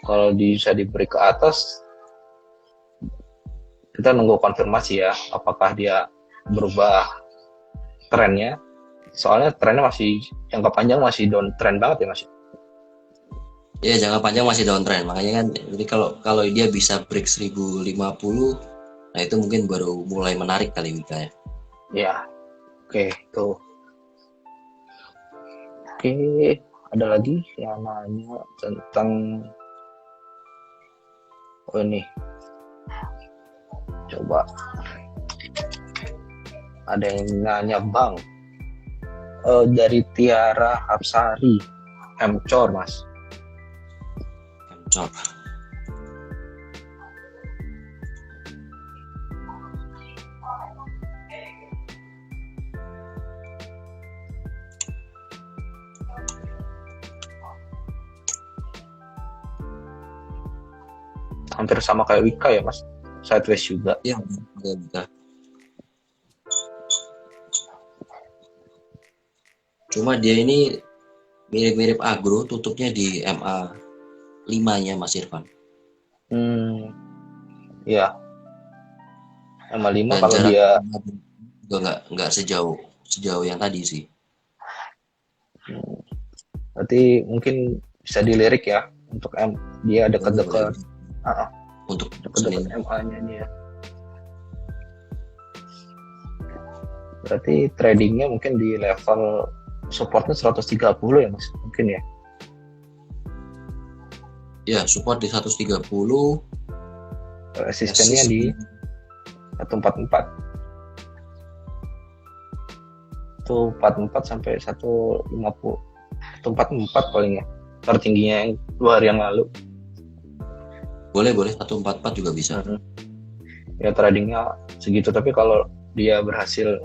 Speaker 1: Kalau bisa di break ke atas, kita nunggu konfirmasi ya, apakah dia berubah trennya. Soalnya trennya masih jangka panjang masih downtrend banget ya Mas.
Speaker 2: Ya jangka panjang masih downtrend, makanya kan jadi kalau kalau dia bisa break 1050, nah itu mungkin baru mulai menarik kali Wika ya.
Speaker 1: Ya, oke, tuh. Oke, ada lagi yang nanya tentang ini. Coba ada yang nanya Bang, dari Tiara Hapsari, Mcor Mas.
Speaker 2: Cok.
Speaker 1: Hampir sama kayak Wika ya Mas, sideways juga.
Speaker 2: Iya, Wika. Cuma dia ini mirip-mirip agro, tutupnya di MA 5-nya Mas Irfan.
Speaker 1: Ya, MA 5
Speaker 2: Dan
Speaker 1: kalau
Speaker 2: jarak
Speaker 1: dia
Speaker 2: juga nggak sejauh yang tadi sih.
Speaker 1: berarti mungkin bisa dilirik ya untuk dia dekat-dekat
Speaker 2: Untuk
Speaker 1: dekat-dekat MA-nya dia. Berarti tradingnya mungkin di level supportnya 130 ya Mas, mungkin ya.
Speaker 2: Ya, support di 130,
Speaker 1: Resistennya di 144. 144 sampai 150. 144 paling ya. Tertingginya yang 2 hari yang lalu.
Speaker 2: Boleh 144 juga bisa.
Speaker 1: Ya tradingnya segitu, tapi kalau dia berhasil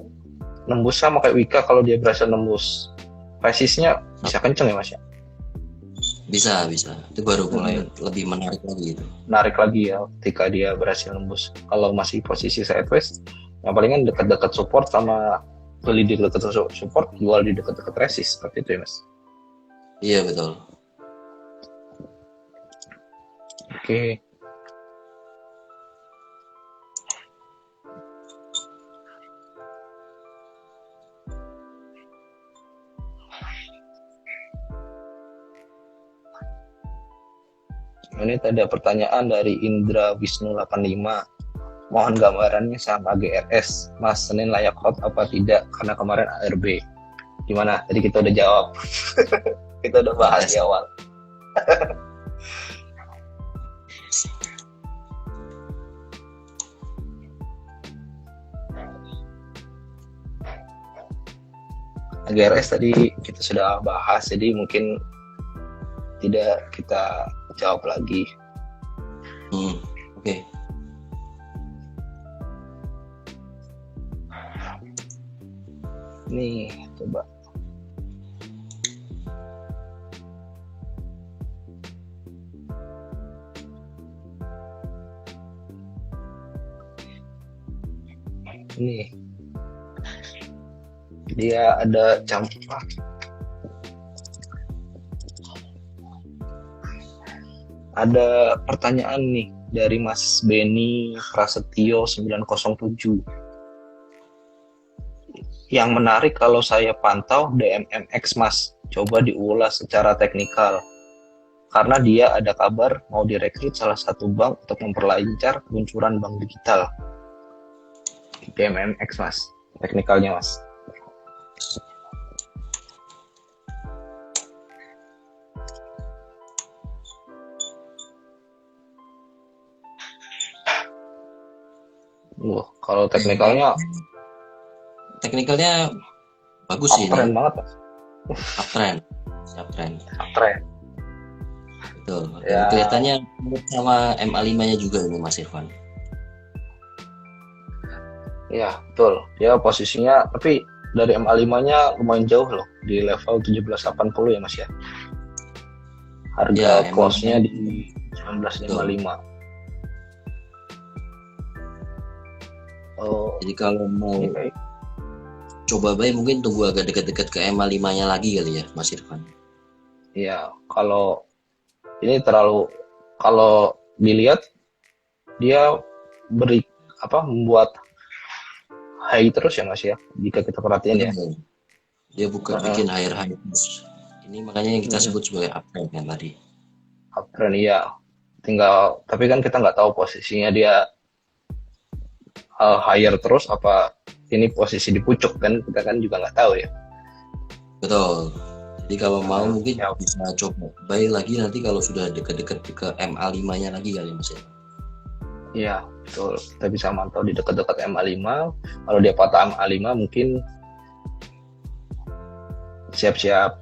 Speaker 1: nembus sama kayak Wika, kalau dia berhasil nembus resistnya bisa kenceng ya Mas ya.
Speaker 2: Bisa. Itu baru mulai lebih menarik lagi itu.
Speaker 1: Menarik lagi ya ketika dia berhasil nembus. Kalau masih posisi sideways, yang palingan dekat-dekat support sama beli di dekat support, jual di dekat-dekat resist, seperti itu ya Mas.
Speaker 2: Iya betul.
Speaker 1: Oke. Ini tadi ada pertanyaan dari Indra Wisnu 85. Mohon gambarannya sama GRS. Mas, Senin layak hot apa tidak? Karena kemarin ARB. Gimana? Tadi kita udah jawab. Kita udah bahas di awal. GRS tadi kita sudah bahas, jadi mungkin tidak kita jawab lagi.
Speaker 2: Oke.
Speaker 1: Nih, coba. Nih. Dia ada campak. Ada pertanyaan nih dari Mas Beni Prasetyo 907. Yang menarik kalau saya pantau DMMX Mas, coba diulas secara teknikal. Karena dia ada kabar mau direkrut salah satu bank untuk memperlancar peluncuran bank digital. DMMX Mas, teknikalnya Mas. Kalau teknikalnya
Speaker 2: bagus sih.
Speaker 1: Uptrend banget Mas.
Speaker 2: Uptrend. Betul.
Speaker 1: Ya.
Speaker 2: Kelihatannya sama MA5-nya juga ini Mas Irfan.
Speaker 1: Ya, betul. Dia posisinya tapi dari MA5-nya lumayan jauh loh, di level 1780 ya Mas ya. Harga close-nya di 1955.
Speaker 2: Jadi kalau mau coba baik mungkin tunggu agak dekat-dekat ke MA5-nya lagi kali ya, Mas Irfan.
Speaker 1: Ya, kalau ini terlalu, kalau dilihat dia beri membuat high terus ya Mas ya, jika kita perhatiin ya.
Speaker 2: Betul. Dia buka
Speaker 1: Heeh.
Speaker 2: bikin higher terus. Ini makanya yang kita sebut sebagai uptrend kan tadi.
Speaker 1: Uptrend iya. Tinggal, tapi kan kita nggak tahu posisinya dia higher terus apa ini posisi di pucuk, kan kita kan juga nggak tahu ya.
Speaker 2: Betul. Jadi kalau mau mungkin
Speaker 1: Ya,
Speaker 2: bisa coba buy lagi nanti kalau sudah dekat-dekat ke MA5-nya lagi kali Mas ya.
Speaker 1: iya betul. Kita bisa mantau di dekat-dekat MA5. Kalau dia patah MA5 mungkin siap-siap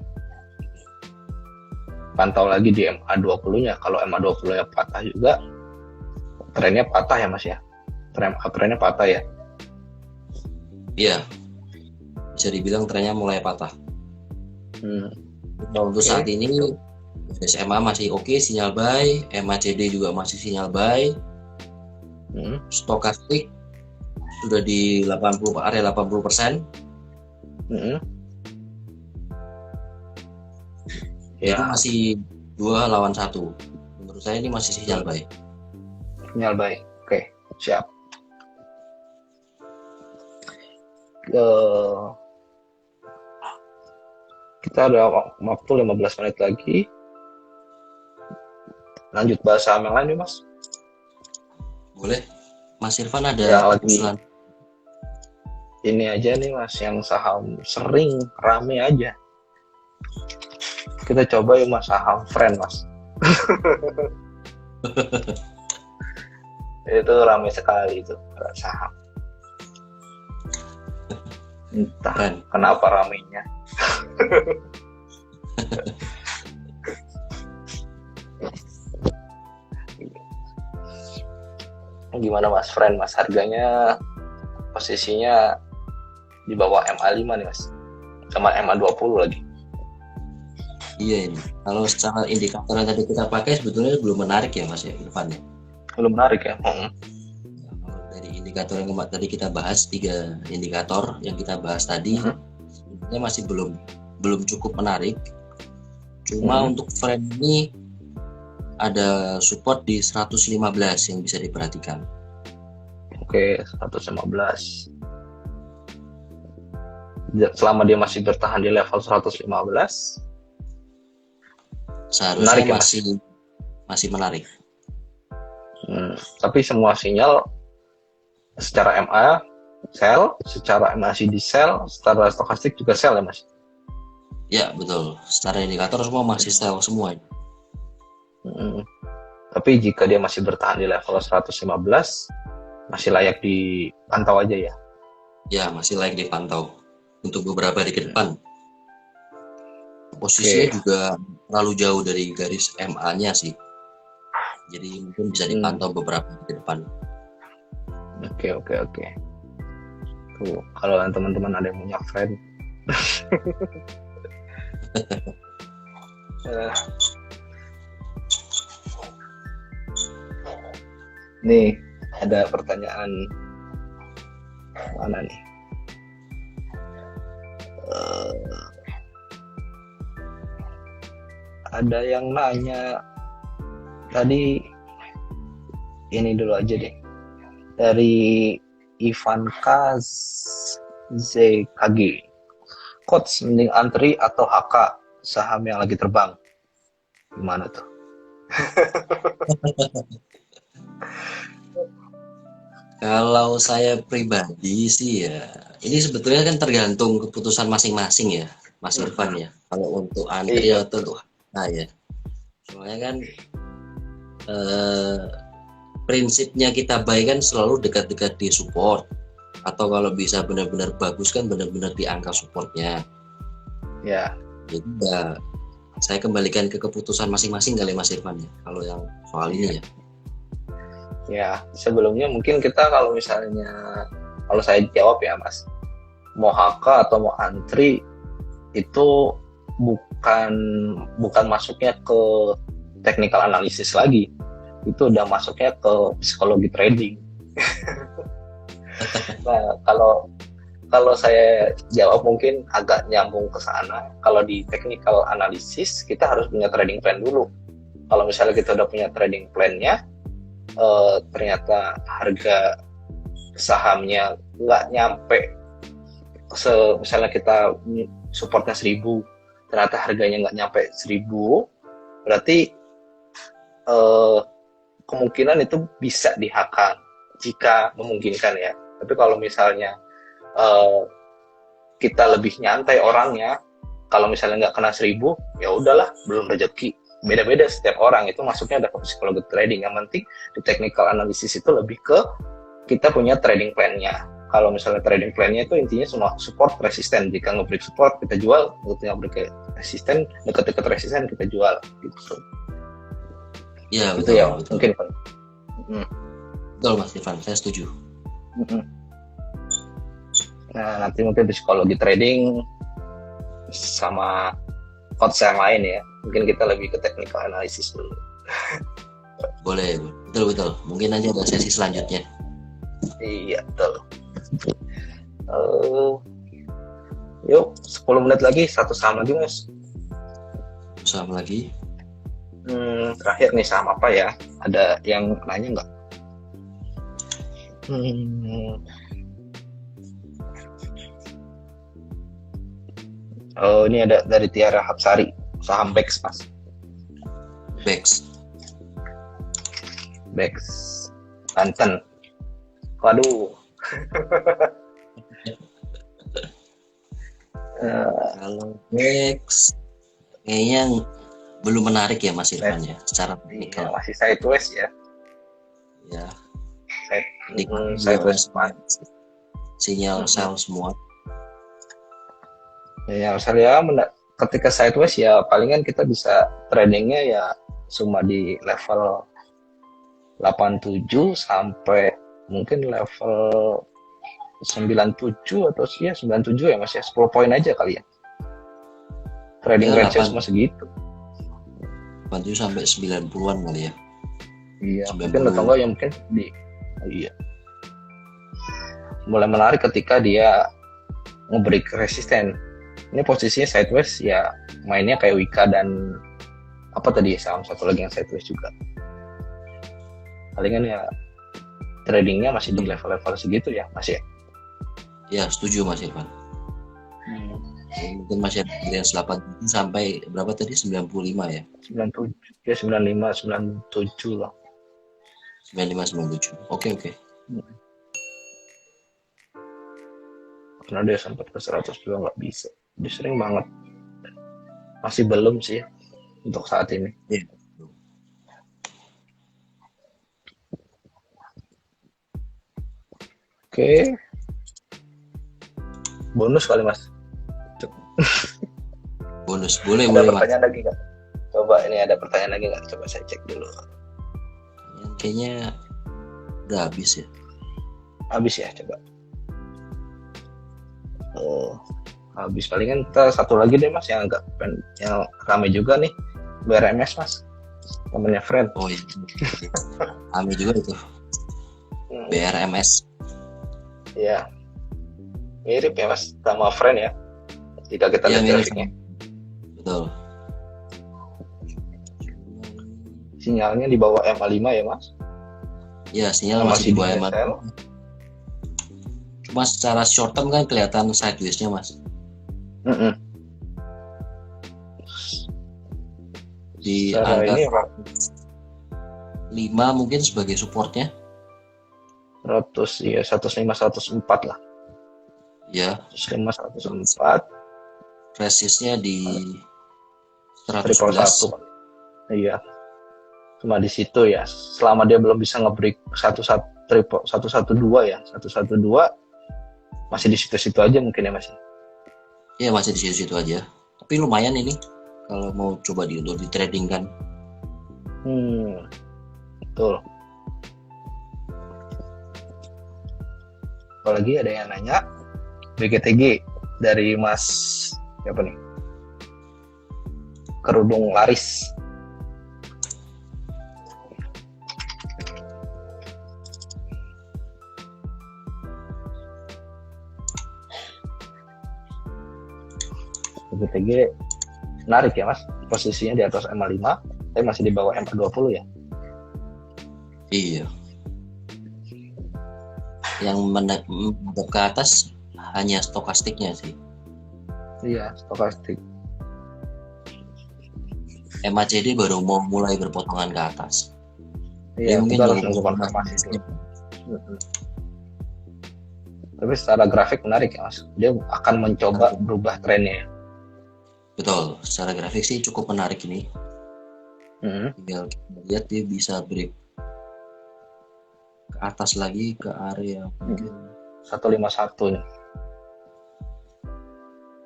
Speaker 1: pantau lagi di MA20-nya. Kalau MA20-nya patah juga, trennya patah ya Mas ya. Trennya patah ya.
Speaker 2: Iya. Bisa dibilang trennya mulai patah. Nah, untuk saat ini SMA masih oke, sinyal buy, MACD juga masih sinyal buy. Stokastik sudah di 80 area 80%. Itu masih 2 lawan 1. Menurut saya ini masih sinyal buy.
Speaker 1: Sinyal buy. Oke, siap. Kita ada waktu 15 menit lagi. Lanjut bahas saham yang lain nih Mas.
Speaker 2: Boleh. Mas Irfan ada
Speaker 1: yang lagi
Speaker 2: usulan?
Speaker 1: Ini aja nih Mas, yang saham sering rame aja. Kita coba yuk Mas, saham Friend Mas. Itu rame sekali itu saham. Entah kenapa ramenya. Gimana Mas Friend Mas, harganya posisinya di bawah MA5 nih Mas, sama MA20 lagi.
Speaker 2: Iya ini. Kalau secara indikator yang tadi kita pakai sebetulnya belum menarik ya Mas ya, Irfan ya.
Speaker 1: Belum menarik ya.
Speaker 2: Kalau dari indikator yang tadi kita bahas, 3 indikator yang kita bahas tadi, sebenarnya masih belum cukup menarik. Cuma untuk Friend ini ada support di 115 yang bisa diperhatikan.
Speaker 1: Oke, 115. Selama dia masih bertahan di level 115,
Speaker 2: seharusnya
Speaker 1: menarik ya,
Speaker 2: masih menarik.
Speaker 1: Tapi semua sinyal secara MA sell, secara MACD sell, secara stokastik juga sell ya Mas?
Speaker 2: Ya betul, secara indikator semua masih sell semua.
Speaker 1: Tapi jika dia masih bertahan di level 115, masih layak dipantau aja ya? Ya,
Speaker 2: masih layak dipantau untuk beberapa hari ke depan. Posisinya juga terlalu jauh dari garis MA-nya sih. Jadi mungkin bisa dipantau beberapa hari ke depan.
Speaker 1: Oke. Tuh, kalau teman-teman ada yang punya Friend. Nih, ada pertanyaan mana nih? Ada yang nanya tadi, ini dulu aja deh, dari Ivan Kaz ZKG. Coach, mending antri atau HK saham yang lagi terbang? Gimana tuh?
Speaker 2: Kalau saya pribadi sih ya, ini sebetulnya kan tergantung keputusan masing-masing ya, Mas Irfan ya. Kalau untuk antri atau untuk HK ya, soalnya kan prinsipnya kita buy kan selalu dekat-dekat di support, atau kalau bisa benar-benar bagus kan benar-benar di angka supportnya. Ya. Jadi ya saya kembalikan ke keputusan masing-masing kali Mas Irfan ya, kalau yang soal ini ya.
Speaker 1: Ya, sebelumnya mungkin kita kalau misalnya, kalau saya jawab ya Mas, mau HK atau mau antri itu bukan masuknya ke technical analysis lagi, itu udah masuknya ke psikologi trading. Nah, kalau saya jawab mungkin agak nyambung ke sana. Kalau di technical analysis kita harus punya trading plan dulu. Kalau misalnya kita udah punya trading plan-nya, ternyata harga sahamnya nggak nyampe, misalnya kita supportnya 1.000, ternyata harganya nggak nyampe 1.000, berarti kemungkinan itu bisa di-HK jika memungkinkan ya. Tapi kalau misalnya kita lebih nyantai orangnya, kalau misalnya nggak kena 1.000, ya udahlah, belum rezeki. Beda-beda setiap orang, itu masuknya ada ke psikologi trading. Yang penting di technical analysis itu lebih ke kita punya trading plan-nya. Kalau misalnya trading plan-nya itu intinya semua support resisten. Jika nge-break support kita jual, ketika nge-break resisten, dekat-dekat resisten kita jual gitu.
Speaker 2: Ya,
Speaker 1: Itu
Speaker 2: betul,
Speaker 1: ya
Speaker 2: betul.
Speaker 1: mungkin.
Speaker 2: Betul Mas Irfan, saya setuju.
Speaker 1: Nah, nanti mungkin psikologi trading sama coach yang lain ya. Mungkin kita lebih ke technical analysis dulu.
Speaker 2: Boleh, betul. Mungkin nanti ada sesi selanjutnya.
Speaker 1: Iya, betul. Yuk, 10 menit lagi, satu saham lagi Mas.
Speaker 2: Saham lagi.
Speaker 1: Terakhir nih, saham apa ya? Ada yang nanya nggak? Oh, ini ada dari Tiara Hapsari, saham BEX Mas.
Speaker 2: BEX.
Speaker 1: Banten. Waduh.
Speaker 2: Kalau BEX kayaknya belum menarik ya Mas Irfan ya, secara teknikal.
Speaker 1: Masih sideways ya.
Speaker 2: Ya.
Speaker 1: Sideways
Speaker 2: sinyal sell semua.
Speaker 1: Ya, saya ketika sideways ya palingan kita bisa tradingnya ya cuma di level 87 sampai mungkin level 97 atau ya 97 ya Mas ya, 10 poin aja kali ya. Trading
Speaker 2: Ya,
Speaker 1: range cuma segitu.
Speaker 2: 87 sampai 90-an kali ya.
Speaker 1: Iya,
Speaker 2: 90.
Speaker 1: mungkin atau enggak ya mungkin mulai menarik ketika dia nge-break resisten. Ini posisinya sideways ya, mainnya kayak Wika dan apa tadi saham satu lagi yang sideways juga. Palingan ya tradingnya masih di level-level segitu ya Mas ya.
Speaker 2: Ya, setuju Mas Irfan. Mungkin masih ada dari 87 sampai berapa tadi, 95 ya?
Speaker 1: 97 ya, 95 97 lah.
Speaker 2: 95 97. Oke.
Speaker 1: Karena dia sempat ke 100 juga nggak bisa. Dia sering banget. Masih belum sih untuk saat ini.
Speaker 2: Ya.
Speaker 1: Oke. Bonus kali Mas.
Speaker 2: Bonus boleh
Speaker 1: Ada
Speaker 2: Mas.
Speaker 1: pertanyaan lagi nggak? Coba ini ada pertanyaan lagi nggak? Coba saya cek dulu.
Speaker 2: Kayaknya udah habis ya.
Speaker 1: Habis ya, coba. Habis. Palingan kita satu lagi deh Mas yang yang ramai juga nih, BRMS Mas, temennya friend.
Speaker 2: Oh iya. Kami juga itu. BRMS.
Speaker 1: Iya. Mirip ya Mas sama friend ya. Jika kita lihat grafiknya.
Speaker 2: Betul.
Speaker 1: Sinyalnya di bawah MA5 ya Mas?
Speaker 2: Ya, sinyal masih di bawah MA5. Cuma secara short term kan kelihatan sideways-nya Mas. Di
Speaker 1: secara
Speaker 2: angka 5 mungkin sebagai supportnya.
Speaker 1: 105 104 lah.
Speaker 2: Ya.
Speaker 1: 105 104.
Speaker 2: Resistnya di 111.
Speaker 1: Iya. Cuma di situ ya. Selama dia belum bisa nge-break 112 ya. 112 masih di situ-situ aja mungkin ya Mas.
Speaker 2: Iya, masih di situ-situ aja. Tapi lumayan ini kalau mau coba untuk di trading kan.
Speaker 1: Betul. Apalagi ada yang nanya BGTG dari Mas siapa nih? Kerudung Laris. PPTG menarik ya Mas, posisinya di atas MA5 tapi masih di bawah MA20 ya.
Speaker 2: Iya. Yang menghadap ke atas hanya stokastiknya sih.
Speaker 1: Iya, stokastik.
Speaker 2: MACD baru mau mulai berpotongan ke atas.
Speaker 1: Iya,
Speaker 2: mungkin
Speaker 1: kita harus nunggu konfirmasi dulu. Tapi secara grafik menarik ya Mas, dia akan mencoba berubah trennya ya.
Speaker 2: Betul, secara grafik sih cukup menarik ini. Tinggal kita lihat dia bisa break ke atas lagi ke area mungkin
Speaker 1: 151 nih.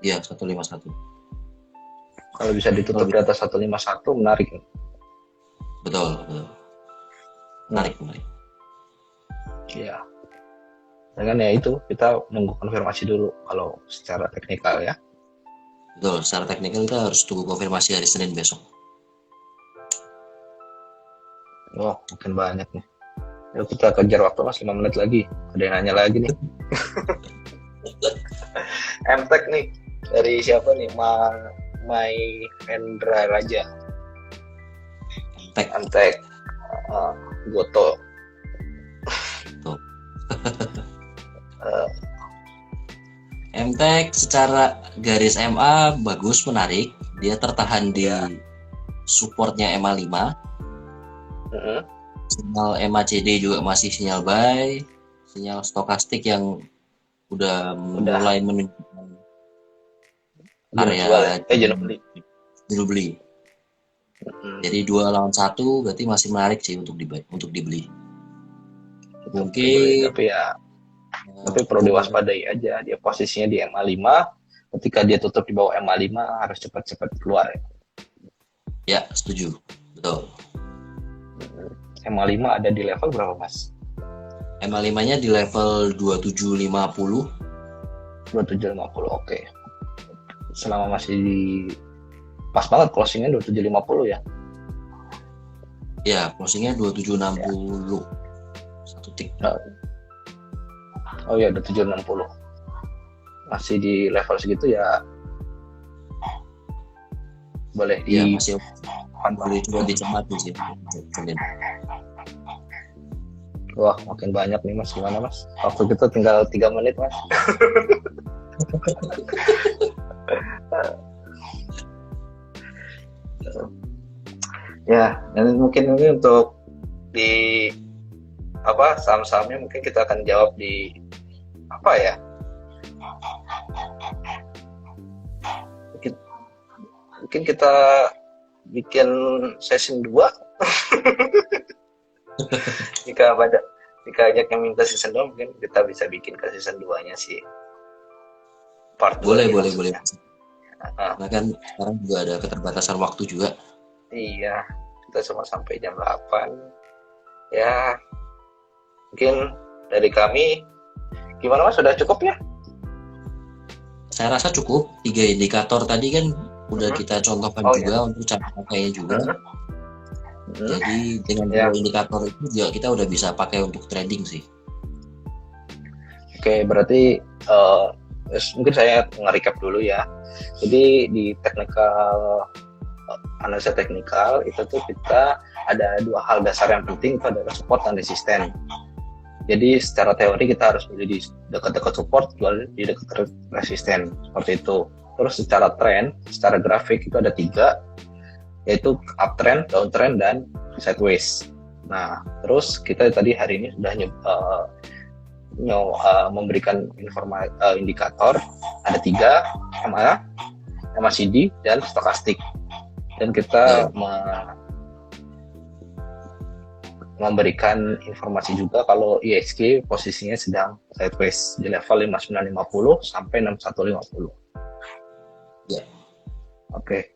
Speaker 2: Iya, 151.
Speaker 1: Kalau bisa ditutup di atas 151 menarik nih.
Speaker 2: Betul. Menarik.
Speaker 1: Iya. Dengan ya itu kita nunggu konfirmasi dulu kalau secara teknikal ya.
Speaker 2: Betul, secara teknikal kita harus tunggu konfirmasi hari Senin besok.
Speaker 1: Wah, makin banyak nih. Yuk kita kejar waktu Mas, 5 menit lagi. Ada yang nanya lagi nih. MTech nih, dari siapa nih? Mai Hendra Raja. MTech. Goto.
Speaker 2: MTech secara garis MA bagus, menarik. Dia tertahan di supportnya MA5. Sinyal MACD juga masih sinyal buy, sinyal stokastik yang udah mulai menunjukkan area jual beli. Jadi 2 lawan 1 berarti masih menarik sih untuk dibeli. Mungkin
Speaker 1: tapi perlu diwaspadai aja, dia posisinya di MA5. Ketika dia tutup di bawah MA5 harus cepat-cepat keluar ya.
Speaker 2: Ya, setuju. Betul.
Speaker 1: MA5 ada di level berapa Mas?
Speaker 2: MA5-nya di level 2750.
Speaker 1: 2750, oke. Selama masih di pas banget closingnya 2750 ya?
Speaker 2: Ya, closingnya 2760. Satu tik.
Speaker 1: Oh ya, 2760. Masih di level segitu ya. Boleh
Speaker 2: ya, masih boleh coba dicermati sih.
Speaker 1: Wah, makin banyak nih Mas. Gimana Mas? Waktu kita tinggal 3 menit Mas. Ya, dan mungkin ini untuk di saham-sahamnya mungkin kita akan jawab di apa ya? Mungkin kita bikin season 2. jika banyak yang minta season 2 mungkin kita bisa bikin ke season 2-nya sih. Part
Speaker 2: boleh. Karena kan sekarang juga ada keterbatasan waktu juga.
Speaker 1: Iya, kita cuma sampai jam 8. Ya, mungkin dari kami gimana Mas, sudah cukup ya?
Speaker 2: Saya rasa cukup. 3 indikator tadi kan udah kita contohkan juga untuk cara pakainya juga. Jadi dengan 2 indikator itu juga kita udah bisa pakai untuk trading sih.
Speaker 1: Oke, berarti mungkin saya nge-recap dulu ya. Jadi di analisa teknikal itu tuh kita ada 2 hal dasar yang penting, itu adalah support dan resisten. Jadi secara teori kita harus menjadi dekat-dekat support, jual di dekat resisten, seperti itu. Terus secara tren, secara grafik itu ada 3, yaitu uptrend, downtrend, dan sideways. Nah, terus kita tadi hari ini sudah memberikan indikator ada 3, MA, MACD, dan stokastik. Dan kita memberikan informasi juga kalau IHSG posisinya sedang sideways di level 5950 sampai 6150.
Speaker 2: Ya.
Speaker 1: Oke.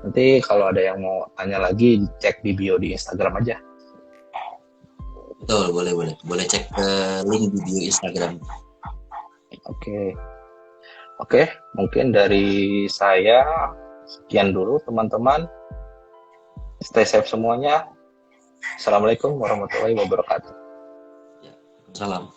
Speaker 1: Nanti kalau ada yang mau tanya lagi, cek di bio di Instagram aja.
Speaker 2: Betul, boleh cek ke link di bio Instagram.
Speaker 1: Oke, mungkin dari saya sekian dulu teman-teman. Stay safe semuanya. Assalamualaikum warahmatullahi wabarakatuh.
Speaker 2: Salam.